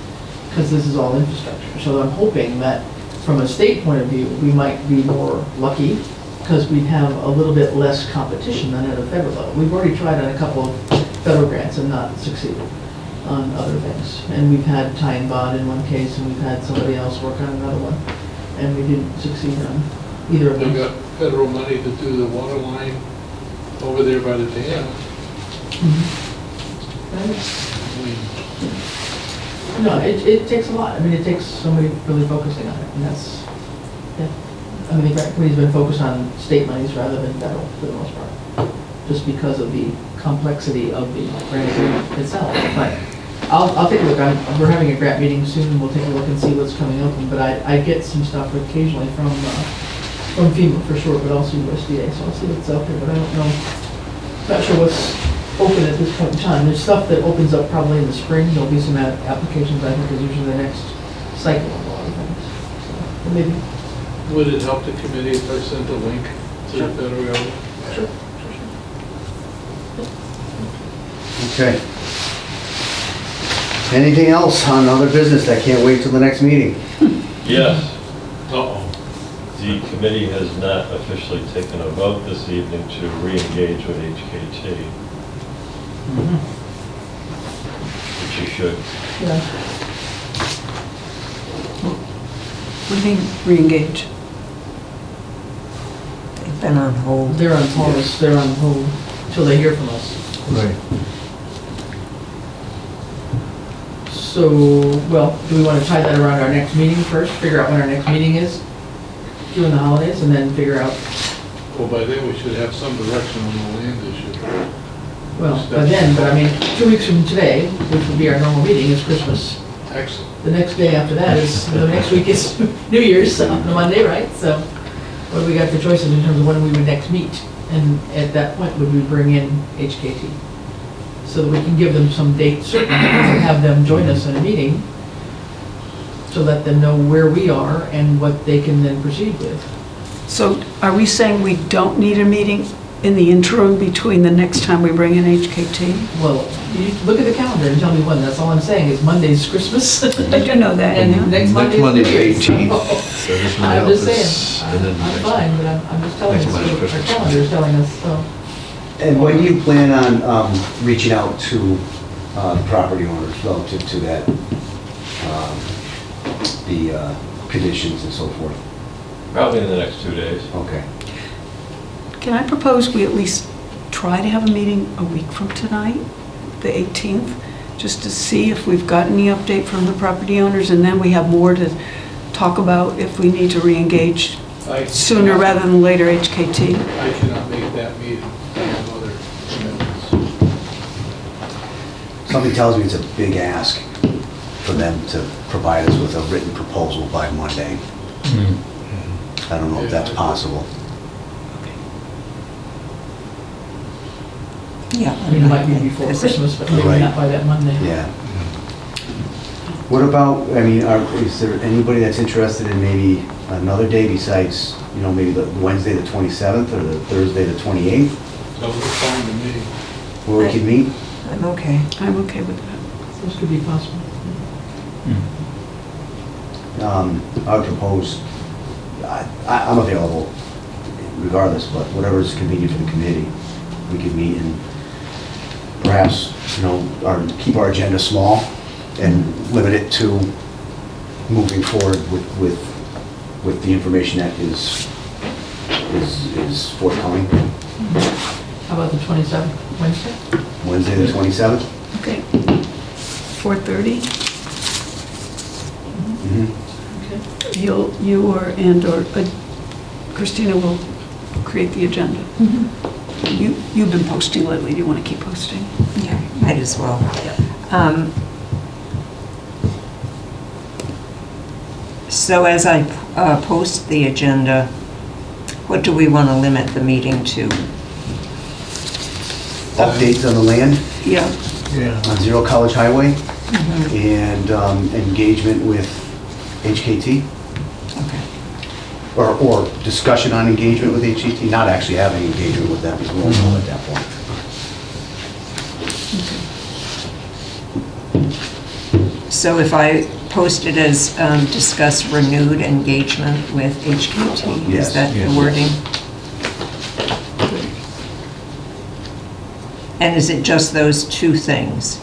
because this is all infrastructure. So I'm hoping that from a state point of view, we might be more lucky, because we'd have a little bit less competition than at a federal level. We've already tried on a couple of federal grants and not succeeded on other things. And we've had tie and bond in one case, and we've had somebody else work on another one, and we didn't succeed on either of We them. got federal money to do the water line over there by the dam. I mean, No, it takes a lot. I mean, it takes somebody really focusing on it, and that's, yeah. I mean, the grant committee's been focused on state monies rather than federal for the most part, just because of the complexity of the grant agreement itself. But I'll take a look. We're having a grant meeting soon, and we'll take a look and see what's coming open. But I get some stuff occasionally from FEMA for sure, but also USDA, so I'll see what's out there. But I don't know, not sure what's open at this point in time. There's stuff that opens up probably in the spring. There'll be some applications, I think, is usually the next cycle of a lot of things. So maybe. would it help the committee if I sent a link to the federal government? Sure. Okay. Anything else on other business? I can't wait till the next meeting. Yes, Uh-oh. the committee has not officially taken a vote this evening to re-engage with HKT, which you should. Yeah. What do you mean, re-engage? They've been on hold. They're on pause, they're on hold until they hear from us. Right. So, well, do we want to tie that around our next meeting first? Figure out when our next meeting is during the holidays and then figure out, Well, by then we should have some direction on the land issue. well, by then, but I mean, 2 weeks from today, which would be our normal meeting, is Christmas. Excellent. The next day after that is, the next week is New Year's on the Monday, right? So what do we got for choices in terms of when we would next meet? And at that point, would we bring in HKT? So that we can give them some dates certain and have them join us in a meeting to let them know where we are and what they can then proceed with. So are we saying we don't need a meeting in the interim between the next time we bring in HKT? Well, you look at the calendar and tell me when. That's all I'm saying is Monday's Christmas. I do know that, And yeah. next Monday Monday's is New Year's. 18th. So this Monday I'm just is- saying, and then I'm next- fine, but I'm just telling next us, Monday's what our Christmas. calendar is telling us, so. And when do you plan on reaching out to property owners relative to that, the conditions and so forth? Probably in the next 2 days. Okay. Can I propose we at least try to have a meeting a week from tonight, the 18th, just to see if we've got any update from the property owners, and then we have more to talk about if we need to re-engage sooner rather than later HKT? I cannot make that meeting. I have other commitments. Something tells me it's a big ask for them to provide us with a written proposal by Monday. I don't know if that's possible. Yeah. I mean, it might be before Christmas, but maybe Right. not by that Monday. Yeah. What about, I mean, is there anybody that's interested in maybe another day besides, you know, maybe the Wednesday, the 27th, or the Thursday, the 28th, That was fine to me. where we could meet? I'm okay. I'm okay with that. Those could be possible. I would propose, I'm available regardless, but whatever is convenient for the committee, we could meet and perhaps, you know, keep our agenda small and limit it to moving forward with the information that is forthcoming. How about the 27th, Wednesday? Wednesday, the 27th? Okay. 4:30? Mhm. Okay. You or Christina will create the agenda. You've been posting lately. Do you want to keep posting? Yeah, might as well. So as I post the agenda, what do we want to limit the meeting to? Updates on the land Yeah. Yeah. on Zero College Highway and engagement with HKT? Okay. Or discussion on engagement with HKT, not actually having engagement with them, because we won't know at that point. So if I post it as discuss renewed engagement with HKT, Yes, is that yes. the wording? And is it just those two things?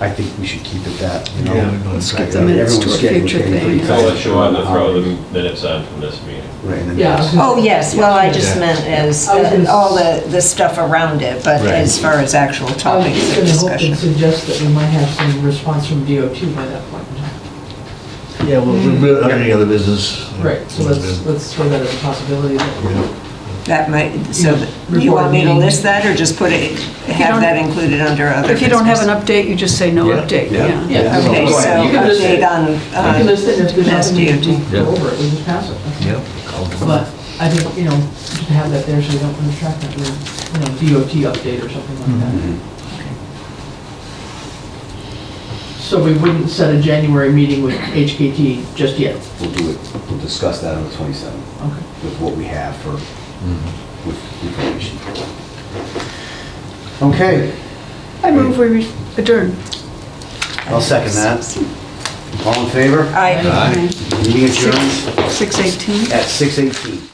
I think we should keep it that, you know. Yeah, let's skip the minutes to a Everyone's schedule future getting pretty thing. tight. Unless you want to throw the minutes on from this meeting. Right, and then Yeah. there's- Oh, yes, well, I just Yeah. meant as I was gonna- all the stuff around it, but Right. as far as actual I was topics just of going to hope discussion. and suggest that we might have some response from DOT by that point in time. Yeah, well, we're under any other business. Right, so let's throw that as a possibility. that we- Yeah. That might, so Yeah. do you want me to Report list that, or just put it, have don't- that included under other If you don't have an business? update, you just say no Yeah. update, Yeah. yeah. Yeah. Okay, Go so ahead. You can list it. update on You can list it, and if there's Mass nothing we need to Yeah. go over it, we just pass it. Yep. But I think, just to have that there so we don't lose track of the, DOT update or something like that. Mhm. So we wouldn't set a January meeting with HKT just yet? We'll do it, we'll discuss that on the 27th Okay. with what we have for, with information. Okay. I move we adjourn. I'll second that. All in favor? I, Meeting adjourned 6:18. at 6:18.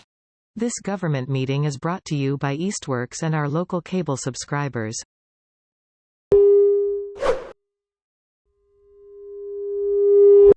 This government meeting is brought to you by Eastworks and our local cable subscribers.